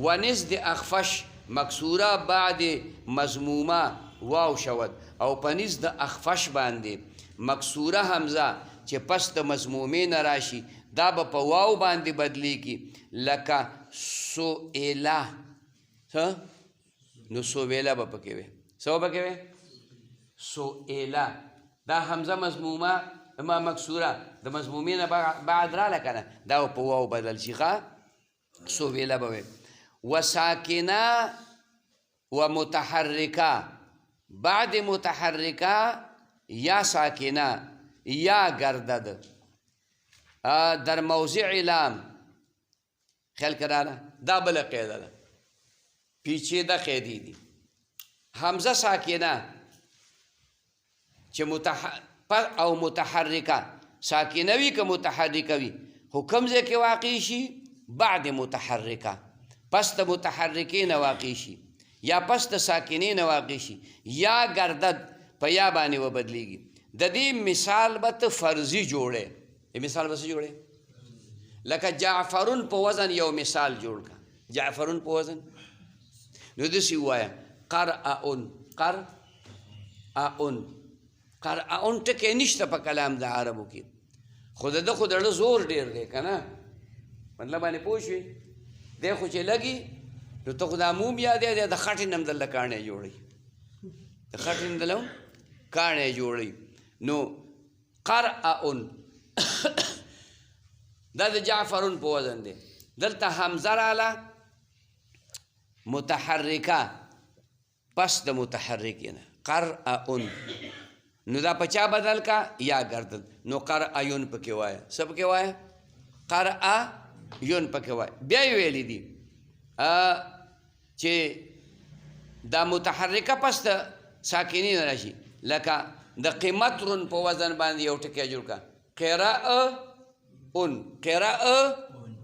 ونس د اخفش مکسوره بعد مضمومه واو شود او پنیز د اخفش باندې مکسوره حمزه چې پس د مضمومې نه راشي دا به په واو باندې بدلیږي لکه سوئله نو سوئله به پکې وي څه به پکې وي سوئله دا حمزه مضمومه مکسوره د مضمومې نه بعد راله که نه دا به په واو بدل شي ښه سوئله به وي وساکنه ومتحرکه بعد متحرکه یا ساکنه یا گردد در موضع لام خیال کراله دا بل قیده ده پیچیده قیدی دی حمزه ساکنه چې او متحرکه ساکنه وي که متحرکه وي حکم ځای کې واقع شي بعد متحرکه پس د متحرکې نه واقع شي یا پس د ساکنې نه واقع شي یا گردد په یا باندې وبدلیږي د دې مثال به ته فرضي جوړې مثال به څه جوړې لکه جعفرون په وزن یو مثال جوړ کا جعفرون په وزن نو داسې ووایه قرأن ټکی نشته په کلام د عربو کې خو د ده خو د زړه زور ډېر دی که نه مطلب باندې پوه شوې دی خو چې لګي نو ته خو دا موم یادی دی د خټې نه هم دلته کاڼی جوړوي د خټې نه دله هم کاڼی جوړوي نو قرأن دا د جعفرون په وزن دی دلته حمزه راله متحرکه پس د متحرکې نه قرأن نو دا په چا بدل کا یا گردد نو قرأیون پکې وایه څه پکې وایه قرأیون پکې وایه بیا یې ویلی دي چې دا متحرکه پس د ساکنین راشي لکه د قیمترون په وزن باندې یو ټکی جوړ کا قراء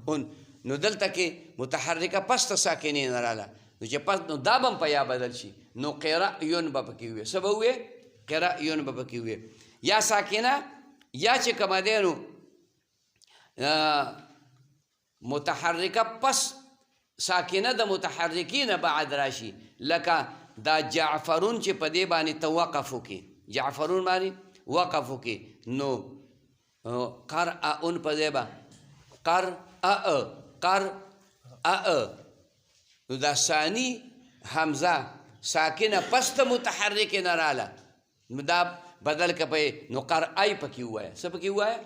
اون نو دلته کې متحرکه پس ته ساکنین رااله نو چې پس نو دا به په یا بدل شي نو قراء به پکې وي څه به ووې قراء به پکې وي یا ساکنه یا چې کومه دی نو متحرکه پس ساکنه د متحرکین بعد راشي لکه دا جعفرون چې په دې باندې توقف وکړي جعفرون باندې وقف وکړي نو قرأ په دې به قرأ نو دا ثاني حمزه ساکنه پس ته متحرکه نه رااله نو دا بدل که په نو قرأی پکې ووایه څه پکې ووایه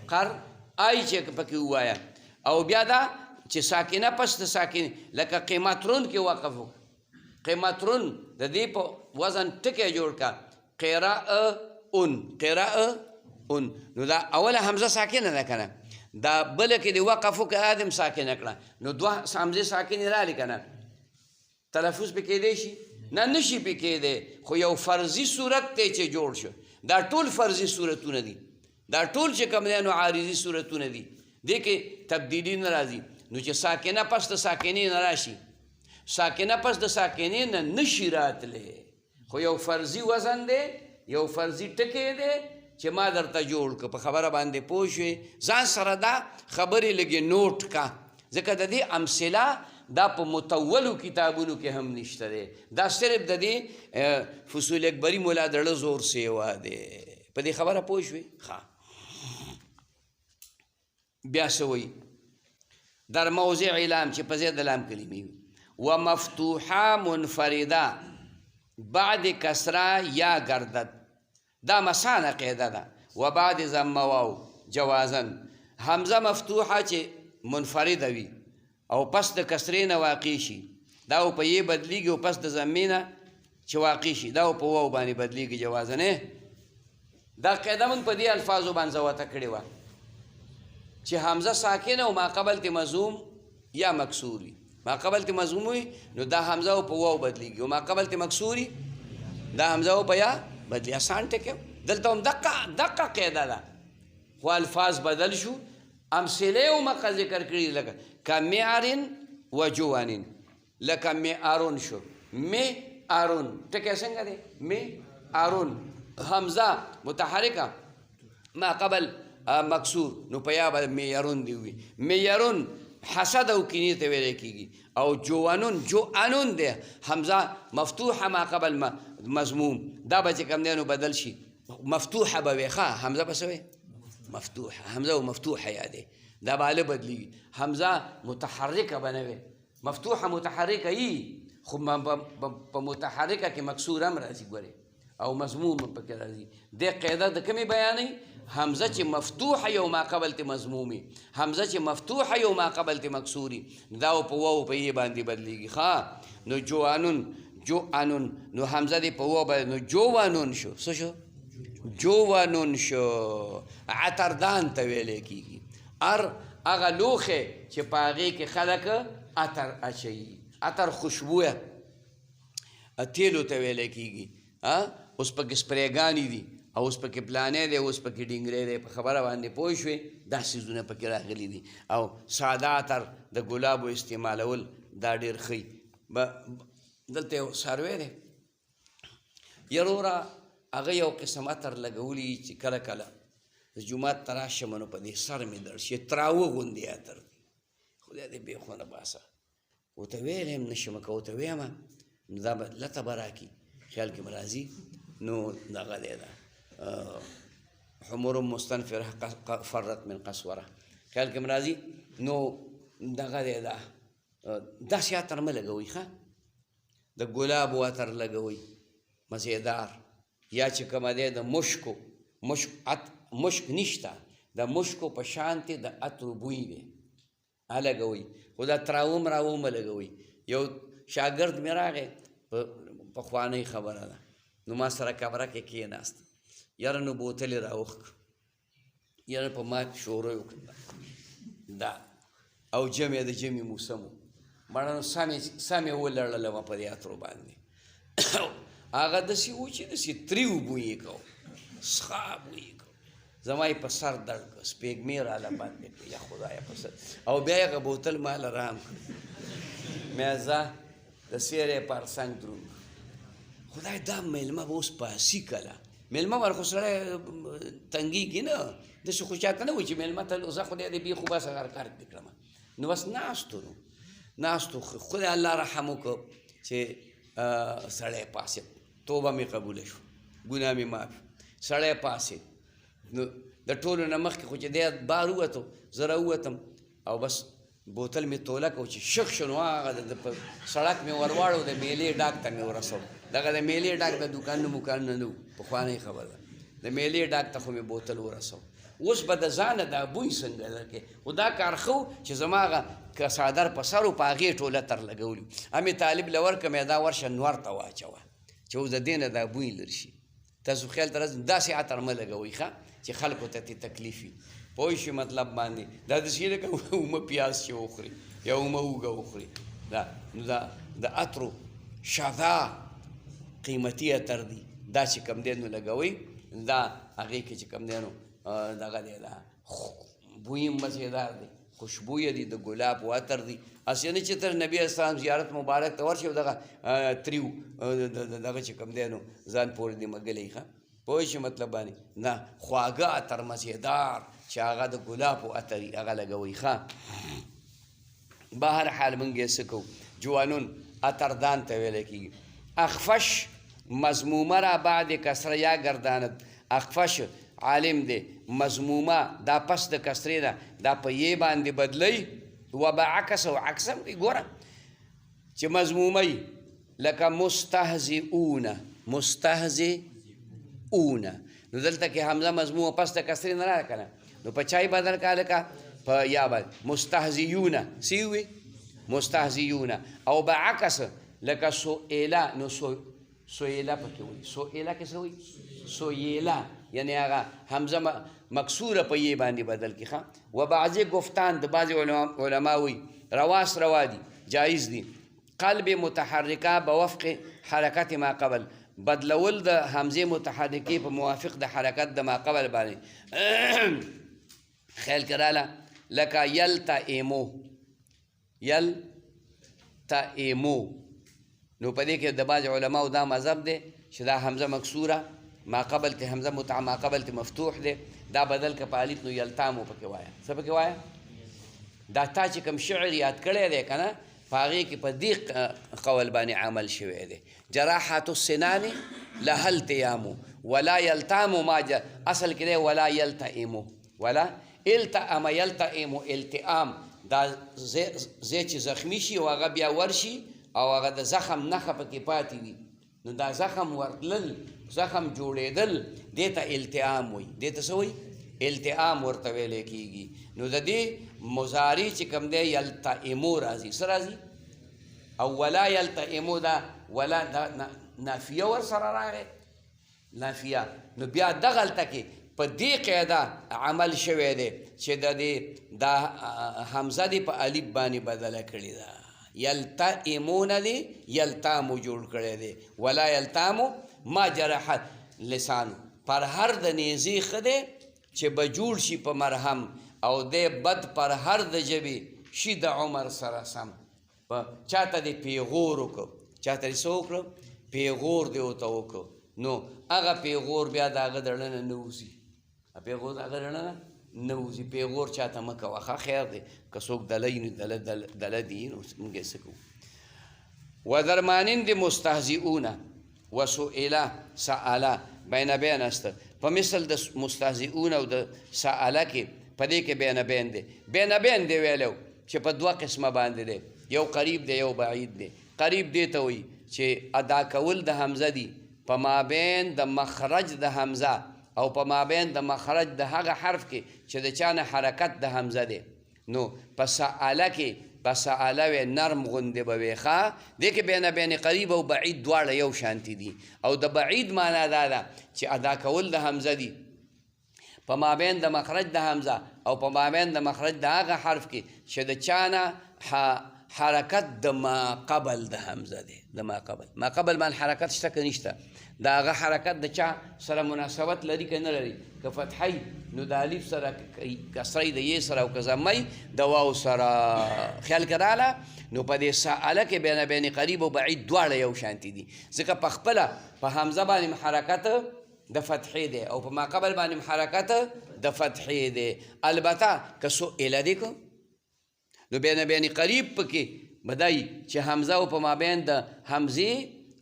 قرأی چې پکې ووایه او بیا دا چې ساکنه پس ته ساکنه لکه قیمترون کې وقف وکړه قیمترون د دې په وزن ټکی جوړ کا قراء نو دا اوله حمزه ساکنه ده کنه دا بل کې د وقف وکړه ادم ساکنه کړه نو دوه حمزه ساکنه رالی کنه تلفظ پې کېدی شي نه نشي پې کېدی خو یو فرضي صورت دی چې جوړ شو دا ټول فرضي صورتونه دي دا ټول چې کوم دی نو عارضي صورتونه دي دې کې تبدیلی نه راځي نو چې ساکنه پس د ساکنې نه راشي ساکنه پس د ساکنې نه نشي راتلی خو یو فرضي وزن دی یو فرضي ټکی دی چې ما درته جوړ که په خبره باندې پوه شوې ځان سره دا خبرې لږې نوټ کا ځکه د دې امثله دا په متولو کتابونو کې هم نشته دی دا صرف د دې فصول اکبري ملا دړه زور سیوا دی په دې خبره پوه شوې ښه بیا څه وایي در موضع علام چې په ځای د لام کلمې وي ومفتوحه منفرده بعد کسره یا گردد دا مسانه قاعده ده و بعد ضم واو جوازا حمزه مفتوحه چې منفرده وي او پس د کسرې نه واقع شي دا په یې بدلیږي او پس د ضمې نه چې واقع شي دا په واو باندې بدلیږي جوازا نه دا قاعده موږ په دې الفاظو باندې ځوته کړې وه چې حمزه ساکنه او ما قبل ته مضموم یا مکسور وي ما قبل ته مضموم وي نو دا حمزه په واو بدلیږي او ما قبل ته مکسور وي دا حمزه په یا بدلی آسان ټکی دلته هم دقه قاعده ده خو الفاظ بدل شو امثله او مقه ذکر کړي لکه کمعر و جوان لکه معارون شو معارون ټکی څنګه دی معارون حمزه متحرکه ما قبل مکسور نو په یا باندې معارون دی وي معارون حسد او کینې ته ویل کېږي او جوانون دی حمزه مفتوحه ما قبل مضموم دا به چې کوم دی نو بدل شي مفتوحه به وي ښه حمزه به څه وي مفتوحه حمزه و مفتوحه یادې دا به هله بدلېږي حمزه متحرکه به نه وي مفتوحه متحرکه یي خو په متحرکه کې مکسور هم راځي ګورې او مضموم هم پکې راځي دې قاعده د کومې بیانوي حمزه چې مفتوحه یو ما قبل ته مضمومي حمزه چې مفتوحه یو ما قبل ته مکسوري دا په واو په یې باندې بدلېږي ښه نو جوانون نو حمزه دې په واو باندې نو جوانون شو څه شو جوانون شو عطردان ته ویلی کېږي هغه لوښی چې په هغې کې خلک عطر اچوي عطر خوشبویه تیلو ته ویلی کېږي اوس پکې سپریګانې دي او اوس پکې پلانې دی اوس پکې ډینګری دی په خبره باندې پوه شوې دا څیزونه پکې راغلي دي او ساده عطر د ګلابو استعمالول دا ډېر ښه دلته یو څاروی دی یروره هغه یو قسم عطر لګولی چې کله کله د جومات ته راشم نو په دې سر مې درد شي تراوه غوندې عطر دی خدای دې بېخونه باسه ورته ویلی هم نشم که ورته ویم نو دا به لته به راکړي خیال کې به راځي نو دغه دی ده حمر مستنفره فرت من قسوره خیال کې به راځي نو دغه دی ده داسې عطر مه لګوئ ښه د ګلابو عطر لګوئ مزیدار یا چې کومه دی د مشک نشته د مشکو په شانتې د عطرو بوی دی لګوئ خو دا تراوم راومه لګوئ یو شاګرد مې راغی پخوانۍ خبره ده نو ما سره کمره کې کېناست یاره نو بوتلې راوښک یاره په ما شوره وکړه دا او جمع د جمع موسم و مړه نو سمې ولړله ما په دې عطرو باندې هغه داسې و چې داسې تریو بوی یې کو څښا بوی یې کو زما یې په سر درد کړ سپېږمې راله باندې کړه یا خدایه په سر او بیا یې هغه بوتل ماله رام کړ مې ځه د سیرې پر څنګ دروند خدای دا میلمه به اوس پاسي کله میلمه ور خو سړی تنګېږي نه داسې خو چاته نه وایي چې میلمه ته زه خدای دې بې خو بس هغه کار دې کړم نو بس ناستو خدای الله رحم وکړو چې سړی پاسېد توبه مې قبوله شو ګناه مې معاف سړی پاسېد نو د ټولو نه مخکې خو چې دی بار ووتو زه راووتم او بس بوتل مې توله کړو چې شخ شو نو هغه د په سړک مې ور واړو د میلې ډاک ته مې ورسو دغه د میلې ډاک د دوکانونه موکانونه نه وو پخوانی خبره ده د میلې ډاک ته خو مې بوتل ورسو اوس به د ځانه دا بوی څنګه درکې خو دا کار ښه و چې زما هغه که څادر په سر و په هغې ټوله تر لګولي همې طالب له ورکړه مې دا ورشه نور ته واچوه چې اوس د دې نه دا بوی لر شي تاسو خیال ته راځئ داسې عطر مه لګوئ ښه چې خلکو ته ترې تکلیف وي پوه شي مطلب باندې دا داسې لکه اومه پیاز چې وخوري یا اومه اوږه وخوري نو دا د عطرو شادا قیمتي عطر دي دا چې کم دی نو لګوئ دا هغې کې چې کم دی نو دغه دی دا بوی مزېدار دی خوشبویه دي د ګلاب و عطر دي هسې نه چې تر نبي اسلام زیارت مبارک ته ورشي او دغه تریو دغه چې کم دی نو ځان پورې دې مګلی ښه پوه شي مطلب باندې نه خواږه عطر مزېدار چې هغه د ګلاب و عطر هغه لګوئ ښه بهر حال موږ یې څه کوو جوانون عطردان ته ویلی کېږي اخفش مضمومه را بعد کسره یا گرداند اخفش عالم دی مضمومه دا پس د کسرې نه دا په یې باندې بدلی و به عکس او عکس هم کوي ګوره چې مضمومه یي لکه مستهزئونه نو دلته کې حمزه مضمومه پس د کسرې نه راغله که نه نو په چای بدل کا لکه په یا باندې مستهزئونه سی وي مستهزئونه او به عکس لکه سئله نو سویله پکې وایي سویله کې څه وایي سویله یعنی هغه حمزه مکسوره په یې باندې بدل کړي ښه و بعضې گفتان د بعضې علما وایي رواس روا دي جایز دي قلب متحرکه به وفق حرکت ما قبل بدلول د حمزې متحرکې په موافق د حرکت د ما قبل باندې خیال کې راله لکه یلتئمو نو په دې کې د بعض علماو دا مذهب دی چې دا حمزه مکسوره ما قبل ته حمزه ما قبل ته مفتوح دی دا بدل که په الف نو یلتامو پکې وایه څه پکې وایه دا تا چې کوم شعر یاد کړی دی که نه په هغې کې په دې قول باندې عمل شوی دی جراحات السنان لها التیامو ولا یلتامو ما اصل کې دی ولا یلتئمو ولا التئم یلتئمو التئام دا ځای چې زخمی شي او هغه بیا ورشي او هغه د زخم نښه پکې پاتې وي نو دا زخم ورتلل زخم جوړېدل دې ته التئام وایي دې ته څه وایي التئام ورته ویلی کېږي نو د دې مضارع چې کوم دی یلتئمو راځي څه راځي او ولا یلتئمو دا ولا دا نافیه ورسره راغی نافیه نو بیا دغلته کې په دې قاعده عمل شوی دی چې د دې دا حمزه دې په الف باندې بدله کړې ده یلتئمون دی یلتامو جوړ کړی دی ولا یلتامو ما جرحت لسان پر هر د نیزې ښه دی چې به جوړ شي په مرهم او دی بد پر هر د ژبې شي د عمر سره سم چاته دی پیغور وکړو چاته دی څه وکړو پیغور دی ورته وکړو نو هغه پیغور بیا د هغه د ړنه نه وځي پیغور د هغه ړنه نه وځي پیغور چاته مه کوه ښه خیر دی که څوک دلی نو دله دي نو موږ یې څه کوو ودرمانند مستهزئونه وسئله سأله بین است په مثل د مستهزئونه او د سأله کې په دې کې بین دی دی ویلو چې په دوه قسمه باندې دی یو قریب دی یو بعید دی قریب دی ته وایي چې ادا کول د حمزه دي په مابین د مخرج د حمزه او په مابین د مخرج د هغه حرف کې چې د چا نه حرکت د حمزه دی نو په سأله کې په سأله وی نرم غوندې به وي ښه دې کې بین قریب او بعید دواړه یو شانتي دي او د بعید معنا دا ده چې ادا کول د حمزه دي په مابین د مخرج د حمزه او په مابین د مخرج د هغه حرف کې چې د چا نه حرکت د ما قبل د حمزه دی، د ما قبل باندې حرکت شته که نشته؟ د هغه حرکت د چا سره مناسبت لري که نه لري؟ که فتحی نو د الف سره، کسری د یې سره، او که ضمی د واو سره. خیال کې راغله؟ نو په دې سأله کې بین قریب او بعید دواړه یو شانتي دي، ځکه په خپله په حمزه باندې حرکت د فتحې دی او په ما قبل باندې حرکت د فتحې دی. البته که سئله دی که نو بین قریب پکې بدای چې حمزه او په مابین د حمزې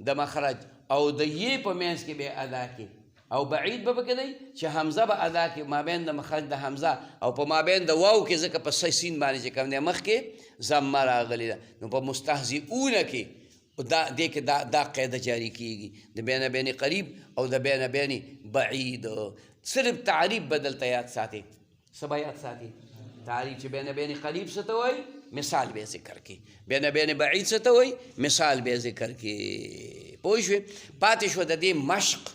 د مخرج او د یې په منځ کې به ادا کې، او بعید به پکې دی چې حمزه به ادا کې مابین د مخرج د حمزه او په مابین د واو کې، ځکه په سین باندې چې کوم دی مخکې ضمه راغلې ده. نو په مستهزئونه کې دې کې دا قاعده جاری کیږي د بین قریب او د بین بعید. صرف تعریف بدلته یاد ساتي. څه به یاد ساتي؟ تعریف چې بین قریب څه ته وایي، مثال به ذکر کړي. بین بعید څه ته وایي، مثال به ذکر کړي. پوه شوې؟ پاتې شو د دې مشق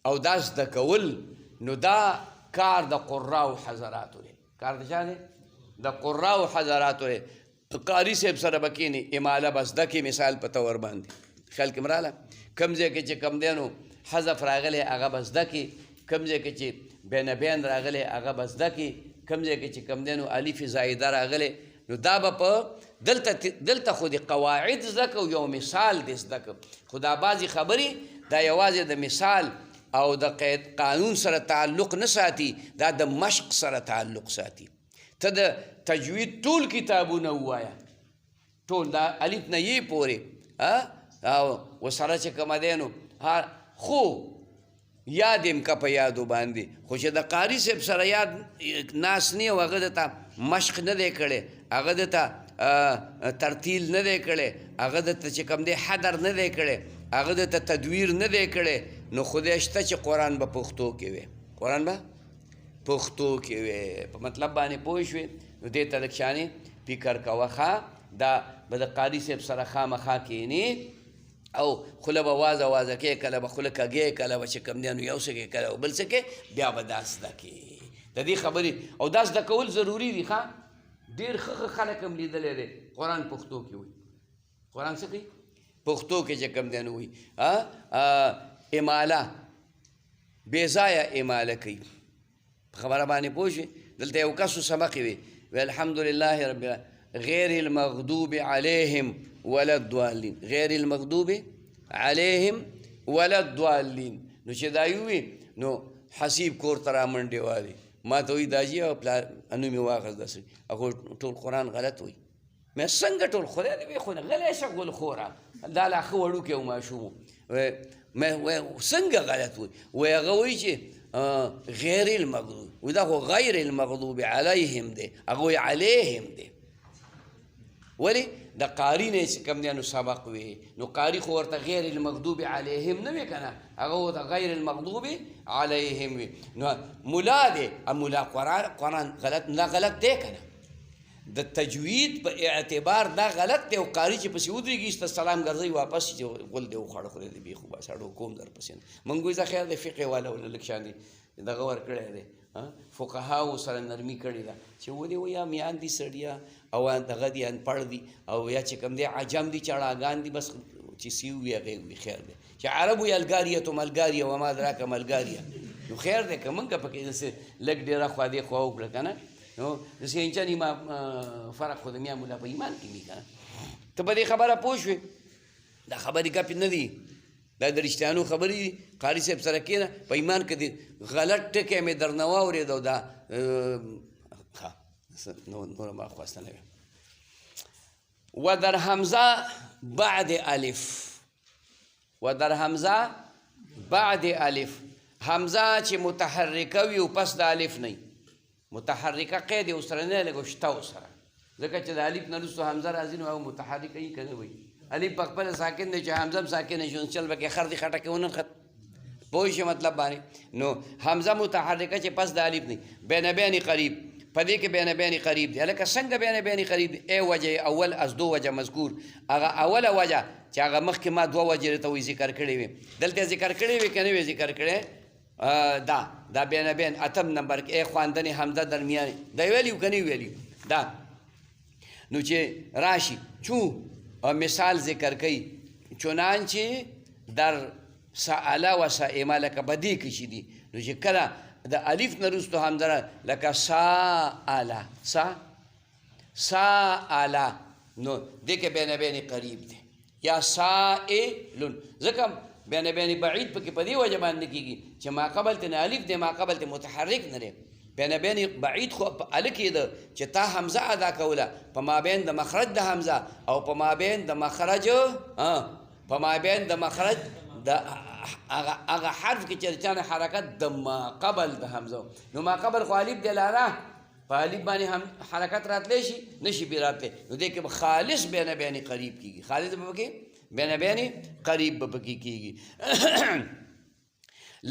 او دا زده کول. نو دا کار د قراء حضراتو دی. کار د چا دی؟ د قراء حضراتو دی. قاری صاحب سره به کښېني اماله به زده کړي، مثال په طور باندې. خیال کې مراله؟ کوم ځای کې چې کوم دی نو حذف راغلی هغه به زده کړي، کوم ځای کې چې بین راغلی هغه به زده کړي، کوم ځای کې چې کوم دی نو الف زائده راغلی نو دا به په دلته خو د قواعد زده کړو، یو مثال دې زده کړو. خو دا بعضې خبرې دا یوازې د مثال او د قانون سره تعلق نه ساتي، دا د مشق سره تعلق ساتي. ته د تجوید ټول کتابونه ووایه، ټول دا الف نه یې پورې او ورسره چې کومه دی نو خو یاد یم که په یادو باندې، خو چې د قاري صاحب سره یاد ناس نه او هغه دته مشق نه دی کړی، هغه دته ترتیل نه دی کړی، هغه دته چې کوم دی حدر نه دی کړی، هغه دته تدویر نه دی کړی، نو خدای شته چې قرآن به پښتو کې وي، قرآن به پښتو کې وي. په مطلب باندې پوه شوې؟ نو دې ته لږ شانې فکر کوه. ښه دا به د قاري صاحب سره خامخا کښېنې او خوله به وازه کې، کله به خوله کږې، کله به چې کوم دی نو یو څه کې، کله بل څه کې، بیا به دا زده کړې. د دې خبرې او دا زده کول ضروري دي. ښه ډېر ښه خلک هم لیدلی دی قرآن پښتو کې وایي. قرآن څه کوي؟ پښتو کې چې کوم دی نو وایي. اماله بې ځایه اماله کوي. په خبره باندې پوه شوې؟ دلته یو کسو سبق وي الحمدلله رب العالمین غیر المغضوب علیهم ولا الضالین، غیر المغضوب علیهم ولا الضالین. نو چې دا یووي نو حسیب کور ته را منډې والي، ما ته وایي داجي او پلار انو مې واخذ داسې هغه ټول قرآن غلط وایي. مې څنګه ټول خدای دې وایي خو غلی شه ګلخوره دا لا ښه وړوکی او ماشوم مې څنګه غلط وایي؟ وایي هغه وایي چې غیر المغضوب، وایي دا خو غیر المغضوب علیهم دی، هغه وایي علیهم دی. ولې؟ د قاري نه چې کوم دی نو سبق وي، نو قاري خو ورته غیر المغضوب علیهم نه وي که نه، هغه ورته غیر المغضوب علیهم وي. نو ملا دی، ملا قرآن غلط نه غلط دی که نه؟ د تجوید په اعتبار دا غلط دی، او قاري چې پسې ودرېږي سته سلام ګرځوي واپس چې غول دی وخوړه خدای دې بېخو بس اړو کوم در پسې موږ وایي زه خیر دی فقې والا ونه لږ شان دی دغه ورکړی دی، فقهاو سره نرمي کړې ده چې ودې وایي یا میان دي سړیا او دغه دي انپړ دي او یا چې کوم دی عجم دي چړاګان دي، بس چې سیو وي هغې وي خیر دی. چې عرب وایي الګاریة ملګاریه وما ادراک ملګاریه، نو خیر دی که موږ پکې داسې لږ ډېره خوا دې خوا وکړه که نه، نو داسې انچني ما فرق خو د میا ملا په ایمان کې وي که نه. ته په دې خبره پوه شوې؟ دا خبرې ګپې نه دي، دا د رښتیانو خبرې دي. قاري صاحب سره کښېنه په ایمان کې دي غلط ټکی مې در نه واورېد او دا نوره ما خواسته نه ویم. و در حمزه بعد الف، و در حمزه بعد الف، حمزه چې متحرکه وي او پس د الف نه متحرکه قید یې ورسره نه لږ شته ورسره، ځکه چې د الف نه وروسته حمزه راځي نو هغه متحرکه وي که نه وي. الف په خپله ساکن دی چې حمزه هم ساکنه شي، چل به کې خر دي خټکې وننښت. پوه شي مطلب باندې؟ نو حمزه متحرکه چې پس د الف نه بین قریب، په دې کې بین قریب دی. هلکه څنګه بین قریب دی؟ ای وجه اول از دو وجه مذکور، هغه اوله وجه چې هغه مخکې ما دوه وجې ته وایي ذکر کړې وي، دلته ذکر کړې وي که نه وي ذکر کړې؟ دا بین اتم نمبر کې ای خواندنې حمزه درمیانې دا ویلي که نه ویلي؟ دا نو چې راشي چو مثال ذکر کوي چنانچه در سأله و سائمه لکه بدې کې چې دي نو چې کله د الف نه وروسته همزه لکه سأله سأله نو دې کې بین بین قریب دی یا سائلون ځکه بین بین بعید پکې په دې وجه باندې کېږي چې ما قبل ته الف دی ما قبل ته متحرک نه دی بین بین بعید خو په ال کې ده چې تا همزه ادا کوله په مابین د مخرج د همزه او په مابین د مخرج په مابین د مخرج د هغه حرف کې چې چانه حرکت د ما قبل د همزه نو ما قبل خو الف دی لاره په الف باندې هم حرکت راتلی شي نشي بې راتلی نو دې کې خالص بین بین قریب کېږي خالص به پکې بین بین قریب به پکې کېږي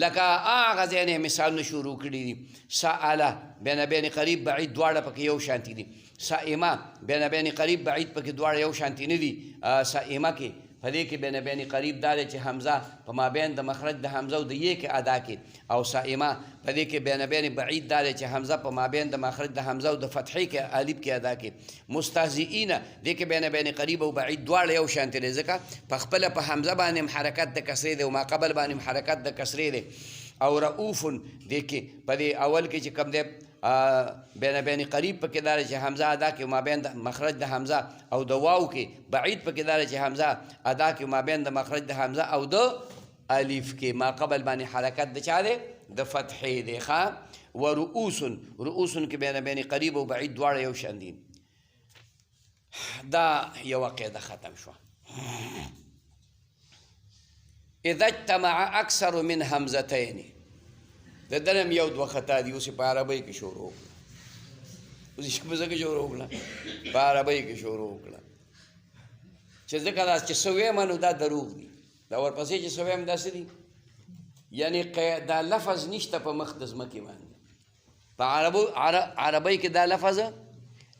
لکه هغه ځای نه مثالونه شروع کړي دي سأله بین بین قریب بعید دواړه پکې یو شانتي دي سائمه بین بین قریب بعید پکې دواړه یو شانتي نه دي سائمه کې په دې کې بین بین قریب دا دی چې حمزه په مابین د مخرج د حمزه او د یې کې ادا کې او سائمه په دې کې بین بین بعید دا دی چې حمزه په مابین د مخرج د حمزه او د فتحې کې الف کې ادا کې مستهزئین دې کې بین بین قریب او بعید دواړه یو شانتي دي ځکه په خپله په حمزه باندې حرکت د کسرې دی او ما قبل باندې حرکت د کسرې دی او رؤوف دې کې په دې اول کې چې کوم دی بین بین قریب پکې دا چې حمزه ادا کې مابین د مخرج د حمزه او د واو کې بعید پکې دا چې حمزه ادا کې مابین د مخرج د حمزه او د الف کې ما قبل باندې حرکت د چا دی د فتحې دی ښه و رؤوس کې بین بین قریب او بعید دواړه یو شان دي دا یوه قاعده ختم شوه اذا اجتمع اکثر من همزتین د دنم یو دوه خطا دي اوس په عربی کې شروع وکړه اوس په ځکه شروع وکړه په عربی کې شروع وکړه چې ځکه دا چې سویم نو دا دروغ دي دا ورپسې چې سویم داسې دي یعنی دا لفظ نشته په مخ د ځمکې باندې په عربی کې دا لفظ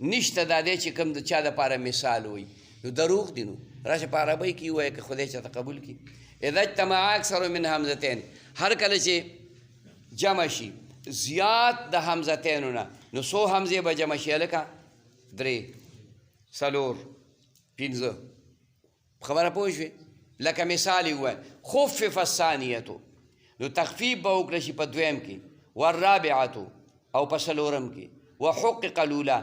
نشته دا دی چې کوم د چا دپاره مثال وي نو دروغ دي نو راشه په عربی کې ووایه که خدای چاته قبول کړي اذا اجتمع اکثر من همزتین هر کله چې جمع شي زیات د همزتینو نه نو څو همزې به جمع شي هلکه درې څلور پنځه خبره پوه شوې لکه مثال یې ووایه خفف الثانیتو نو تخفیف به وکړه شي په دویم کې والرابعتو او په څلورم کې وحقق الاولی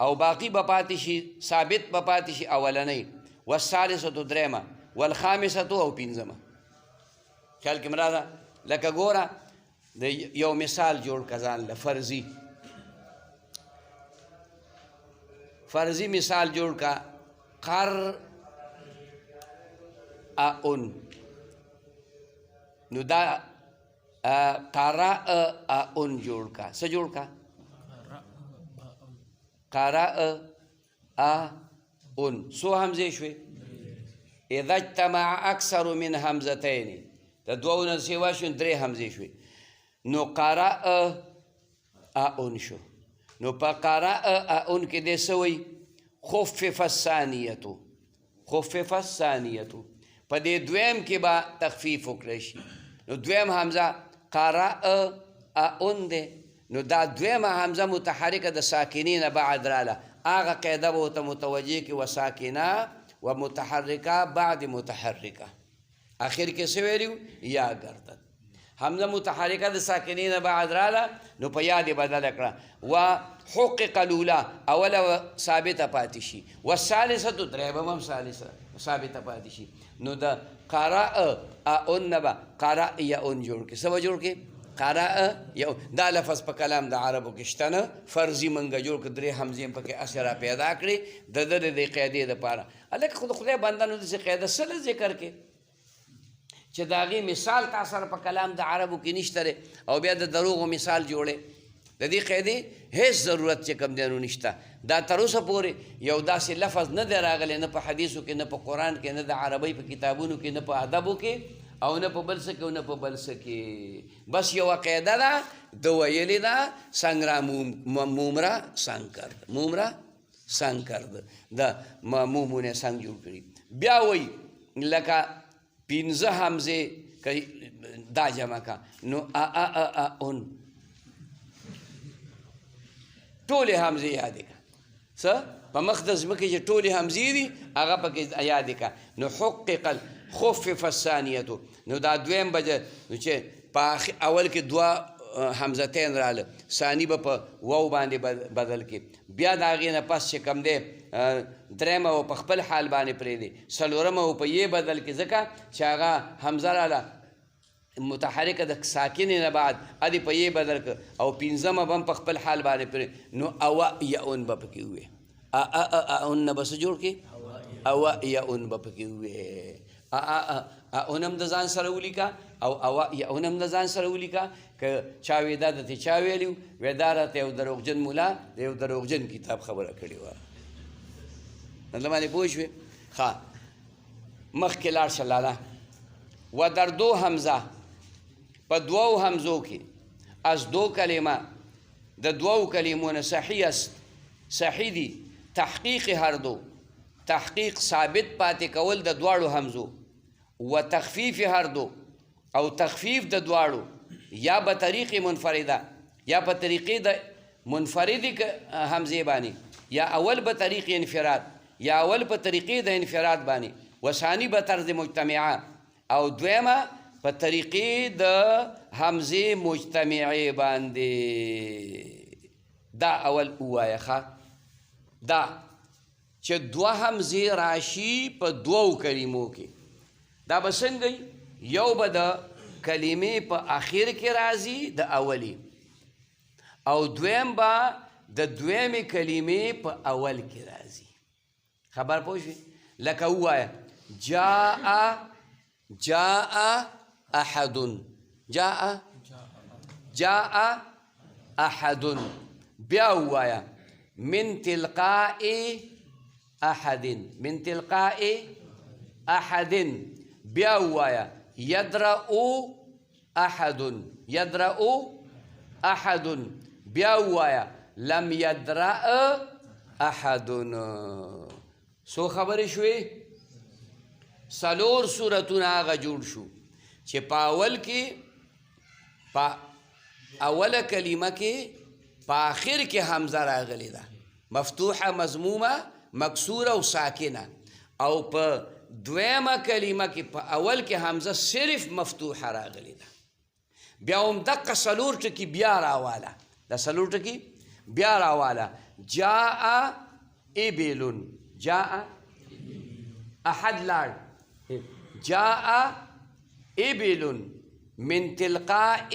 او باقي به پاتې شي ثابت به پاتې شي اولنۍ والثالثتو درېمه والخامستو او پنځمه خیال کې مراده لکه ګوره د یو مثال جوړ که ځان له فرضي مثال جوړ که قرأن نو دا قرأن جوړ که څه جوړ که قرأن څو همزې شوې اذا اجتمع اکثر من همزتین د دوو نه سوا شو درې همزې شوې نو قرأن شو نو په قرأن کې دې څه وایي خفف الثانیتو په دې دویم کې به تخفیف وکړی شي نو دویم حمزه قرأن دی نو دا دویمه حمزه متحرکه د ساکنین بعد راله هغه قاعده به ورته متوجه کې وساکنه و متحرکه بعد متحرکه آخر کې څه ویلي یا گردد حمزه متحرکه د ساکنین بعد راله نو په یا دې بدله کړه و حقق الاولی اوله ثابته پاتې شي والثالثه درېمه هم ثابته پاتې شي نو د قرأن نه به قرأن جوړ کړي څه به جوړ کړي قرأ دا لفظ په کلام د عربو کې شته نه فرضي منګه جوړ کړه درې حمزې پکې هسې را پیدا کړي د ده د دې قاعدې دپاره هلکه خو د خدای بندانو داسې قاعده څه ذکر کې چې د هغې مثال تا سره په کلام د عربو کې نشته دی او بیا د دروغو مثال جوړې د دې قاعدې هیڅ ضرورت چې کوم دی نو نشته دا تر اوسه پورې یو داسې لفظ نه دی راغلی نه په حدیثو کې نه په قرآن کې نه د عربۍ په کتابونو کې نه په ادبو کې او نه په بل څه کې او نه په بل څه کې بس یوه قاعده ده د ویلې ده سنگ را مومره سنگ کرد مومره سنگ کرد د مومونه سنگ جوړ کړي بیا وایي لکه پنځه حمزې دا جمع کا نو اون ټولې حمزې یادې کا څه په مخ د ځمکې چې ټولې همزې دي هغه پکې یاد کا نو حقق خفف الثانیتو نو دا دویم بجه نو چې په اول کې دوه حمزتین راله ثانی به په واو باندې بدل کې بیا د هغې نه پس چې کم دی درېیمه و په خپل حال باندې پرېږدي څلورمه و په یې بدل کې ځکه چې هغه حمزه راله متحرکه د ساکنې نه بعد ادې په یې بدل کړ او پنځمه به هم په خپل حال باندې پرې نو اوه یاون به پکې ووې اون نه به څه جوړ کړي اوه یاون به پکې ووې اون هم د ځان سره ولیکه او اوه یاون هم د ځان سره ولیکه که چا وې دا درته چا ویلي وی دا راته یو دروغجن ملا د یو دروغجن کتاب خبره کړې وه دلته باندې پوه شوې ښه مخکې لاړ شه لاله و در دو حمزه په دوو حمزو کې از دو کلمه د دوو کلمو نه صحیح است صحیح دي تحقیق هر دو تحقیق ثابت پاتې کول د دواړو حمزو و تخفیف هر دو او تخفیف د دواړو یا به طریق منفرده یا په طریقې د منفردې حمزې باندې یا اول به طریق انفراد یا اول په طریقې د انفراد باندې وثانی به طرز مجتمعه او دویمه په طریقې د حمزې مجتمعې باندې دا اول ووایه ښه دا چې دوه حمزې راشي په دوو کلمو کې دا به څنګه یو به د کلمې په اخر کې راځي د اولي او دویم به د دویمې کلمې په اول کې راځي خبر پوه شوې لکه ووایه جاء أحد جاء أحد بيوايا من تلقاء أحد من تلقاء أحد بيوايا يدرأ أحد يدرأ أحد بيوايا لم يدرأ أحد سو خبر شوي سلور صورتونه هغه جوړ شو چې په اول کې په اوله کلمه کې په آخر کې حمزه راغلی ده مفتوحه مضمومه مکسوره او ساکنه او په دویمه کلمه کې په اول کې حمزه صرف مفتوحه راغلی ده بیا هم دقه سلور ټکي بیا راواله دا سلور ټکي بیا راواله جاء ابل جاء احد لاړ جاء ابل من تلقاء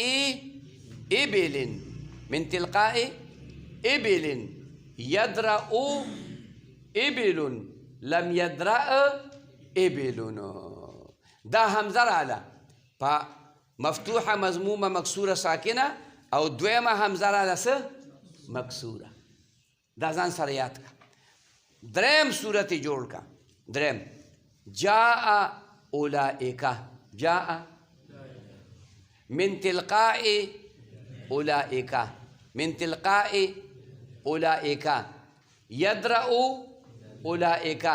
ابل من تلقاء ابل يدرأ ابل لم يدرأ ابل دا حمزه رااله په مفتوحه مضمومه مکسوره ساکنه او دویمه حمزه رااله څه مکسوره دا ځان سره یاد کا دریم صورت جوړ کا دریم جاء أولئك جاء من تلقاء أولئك من تلقاء أولئك يدرأ أولئك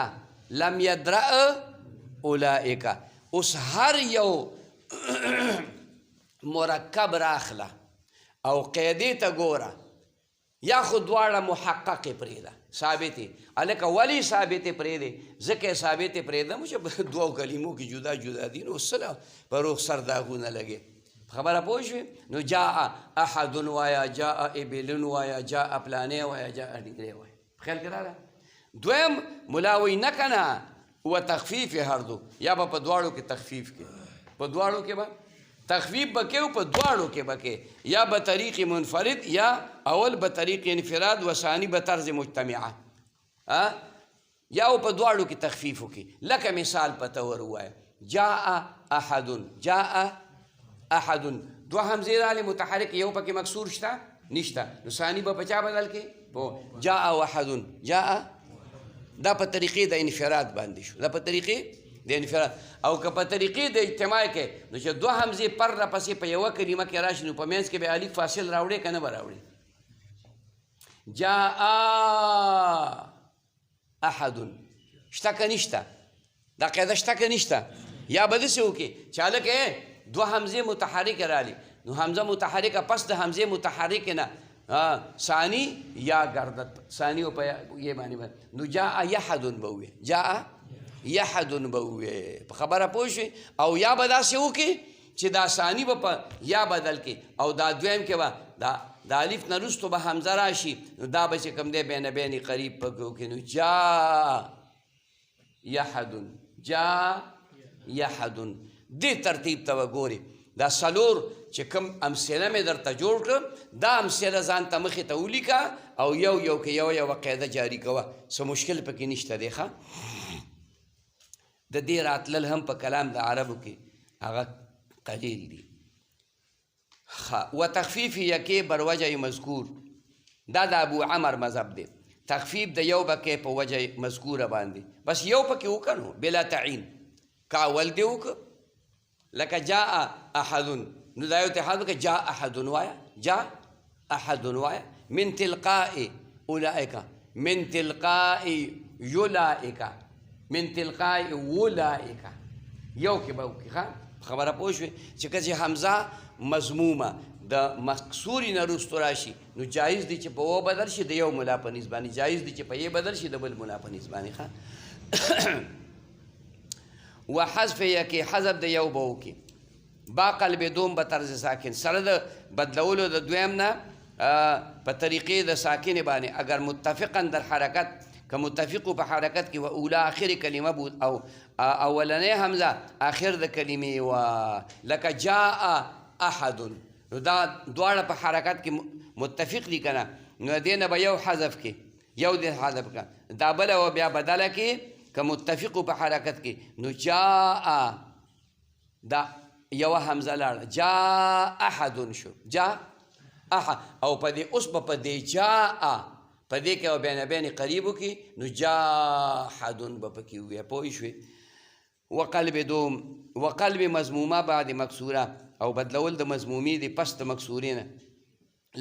لم يدرأ أولئك اوس هر یو مرکب راخله او قیدې ته ګوره یا خو دواړه محققې پرېږده ثابتې هلکه ولې ثابتې پرېږدې ځکه یې ثابتې پرېږدم چې په دوو کلمو کې جدا جدا دي نو څه په رخسر داغونه لګې خبره پوه شوې نو جاء احد وایه جاء ابلن وایه جاء پلانې وایه جاء ډیګرې وایه خیال کې راغله دویم ملا وایي نه که نه و تخفیف هر دو یا به په دواړو کې تخفیف کې په دواړو کې به تخفیف بکې او په دواړو کې بکې یا به طریق منفرد یا اول به طریق انفراد و ثانی به طرز مجتمعه یا او په دواړو کې تخفیف وکړي لکه مثال په طور ووایه جاء احد جاء احد دوه حمزې راغلې متحرک یو پکې مکسور شته نشته نو ثانی به په چا بدل کې په جاء واحد جاء دا په طریقې د انفراد باندې شو دا په طریقې د انفراد او که په طریقې د اجتماع کې نو چې دوه حمزې پر راپسې په یوه کلمه کې راشي نو په منځ کې به الف فاصل راوړې که نه به راوړې جاء احد شته که نشته دا قاعده شته که نشته یا به داسې وکړي چې هلکه دوه حمزې متحرکې راغلي نو حمزه متحرکه پس د حمزې متحرکې نه ثانی یا گردد ثانی په یې باندې نو جاء یحدن به ووایې جاء یحدن به ووایې په خبره پوه شوې او یا به داسې وکړې چې دا ثانی به په یا بدل کې او دا دویم کې به دا الف نه وروستو به حمزه راشي نو دا به چې کوم دی بین بین قریب پکې وکړي نو جاء یحدن جاء یحدن دې ترتیب ته وګورې دا څلور چې کوم امثله مې درته جوړ کړم دا امثله ځان ته مخې ته ولیکه او یو کې یوه قاعده جاري کوه څه مشکل پکې نشته دی ښه د دې راتلل هم په کلام د عربو کې هغه قلیل دي و تخفیف یکې بر وجه مذکور دا د ابو عمر مذهب دی تخفیف د یو بکې په وجه مذکوره باندې بس یو پکې وکړه نو بلا تعین کا اول دې وکړه لکه جاء احدن نو دا یو اتحاد وکړه جاء احدن وایه جاء احدن وایه من تلقاء اولئک من تلقاء یولئک من تلقاء اولئک یو کې به وکړي ښه خبره پوه شوې چې که چې حمزه مضمومه د مکسوري نه وروستو راشي نو جایز دی چې په و بدل شي د یو ملا په نسبت باندې جایز دی چې په یې بدل شي د بل ملا په نسبت باندې ښه و حذف یکې حذف د یو به وکړي با قلب دوم به طرز ساکن سره د بدلولو د دویم نه په طریقې د ساکن باندې اگر متفقا در حرکت که متفقو په حرکت کې و اولا آخر کلمه بود او اولنې حمزه آخر د کلمې و لکه جاء احد نو دا دواړه په حرکت کې متفق دي که نه نو دې نه به یو حذف کې یو دې حذف کړه دا بله و بیا بدله کې که متفقو په حرکت کې نو جاء دا یوه حمزه لاړه جاء احد شو جاء احد او په دې اوس به په دې جاء په دې کې او بین بین قریبو کې نو جاحدن به پکې ووایه پوه شوې وقلب دوم وقلب مضمومه بعد مکسوره او بدلول د مضمومي د پس د مکسورې نه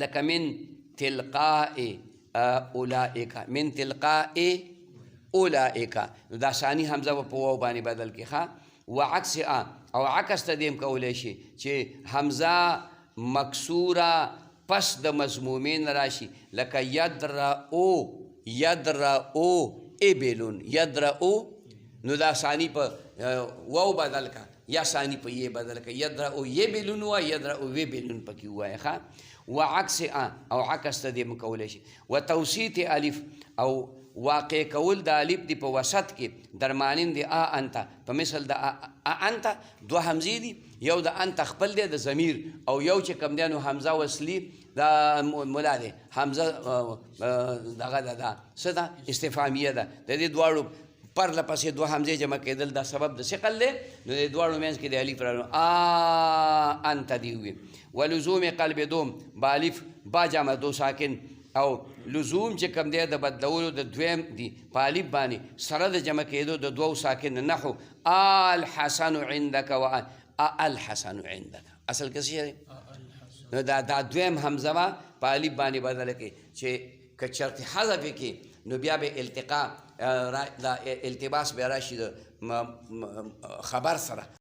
لکه من تلقاء اولئک من تلقاء اولئک نو دا ثاني حمزه به په واو باندې بدل کې ښه وعکس او عکس ته دې هم کولی شي چې حمزه مکسوره پس د مضمومین راشي لکه یدرؤ یدرؤ ابلون یدرؤ نو دا ثانی په واو بدل کا یا ثانی په یې بدل کا یدرؤ یبلون و یدرؤ وبلون پکې ووایه ښه وعکس او عکس ته دې هم کولی شي وتوسیط الف او واقع کول د الف دی په وسط کې درمانین دی انت په مثل د انت دوه حمزې دي یو د انت خپل دی د ضمیر او یو چې کوم دی نو حمزه وصلي د ملا دی حمزه دغه ده څه ده استفهامیه ده د دې دواړو پرله پسې دوه حمزې جمع کېدل دا سبب د ثقل دی نو د دواړو منځ کې د الف راغلو انت دی وي ولزوم قلب دوم با الف با جمع دو ساکن او لزوم چې کوم دی د بدلولو د دویم دی په الف باندې سره د جمع کېدو د دوو ساکن نحو الحسن عندك و الحسن عندك اصل کې څه دی نو دا دویم حمزه به په الف باندې بدله کې چې که چرته حذف کې نو بیا به التقاء دا التباس به راشي د خبر سره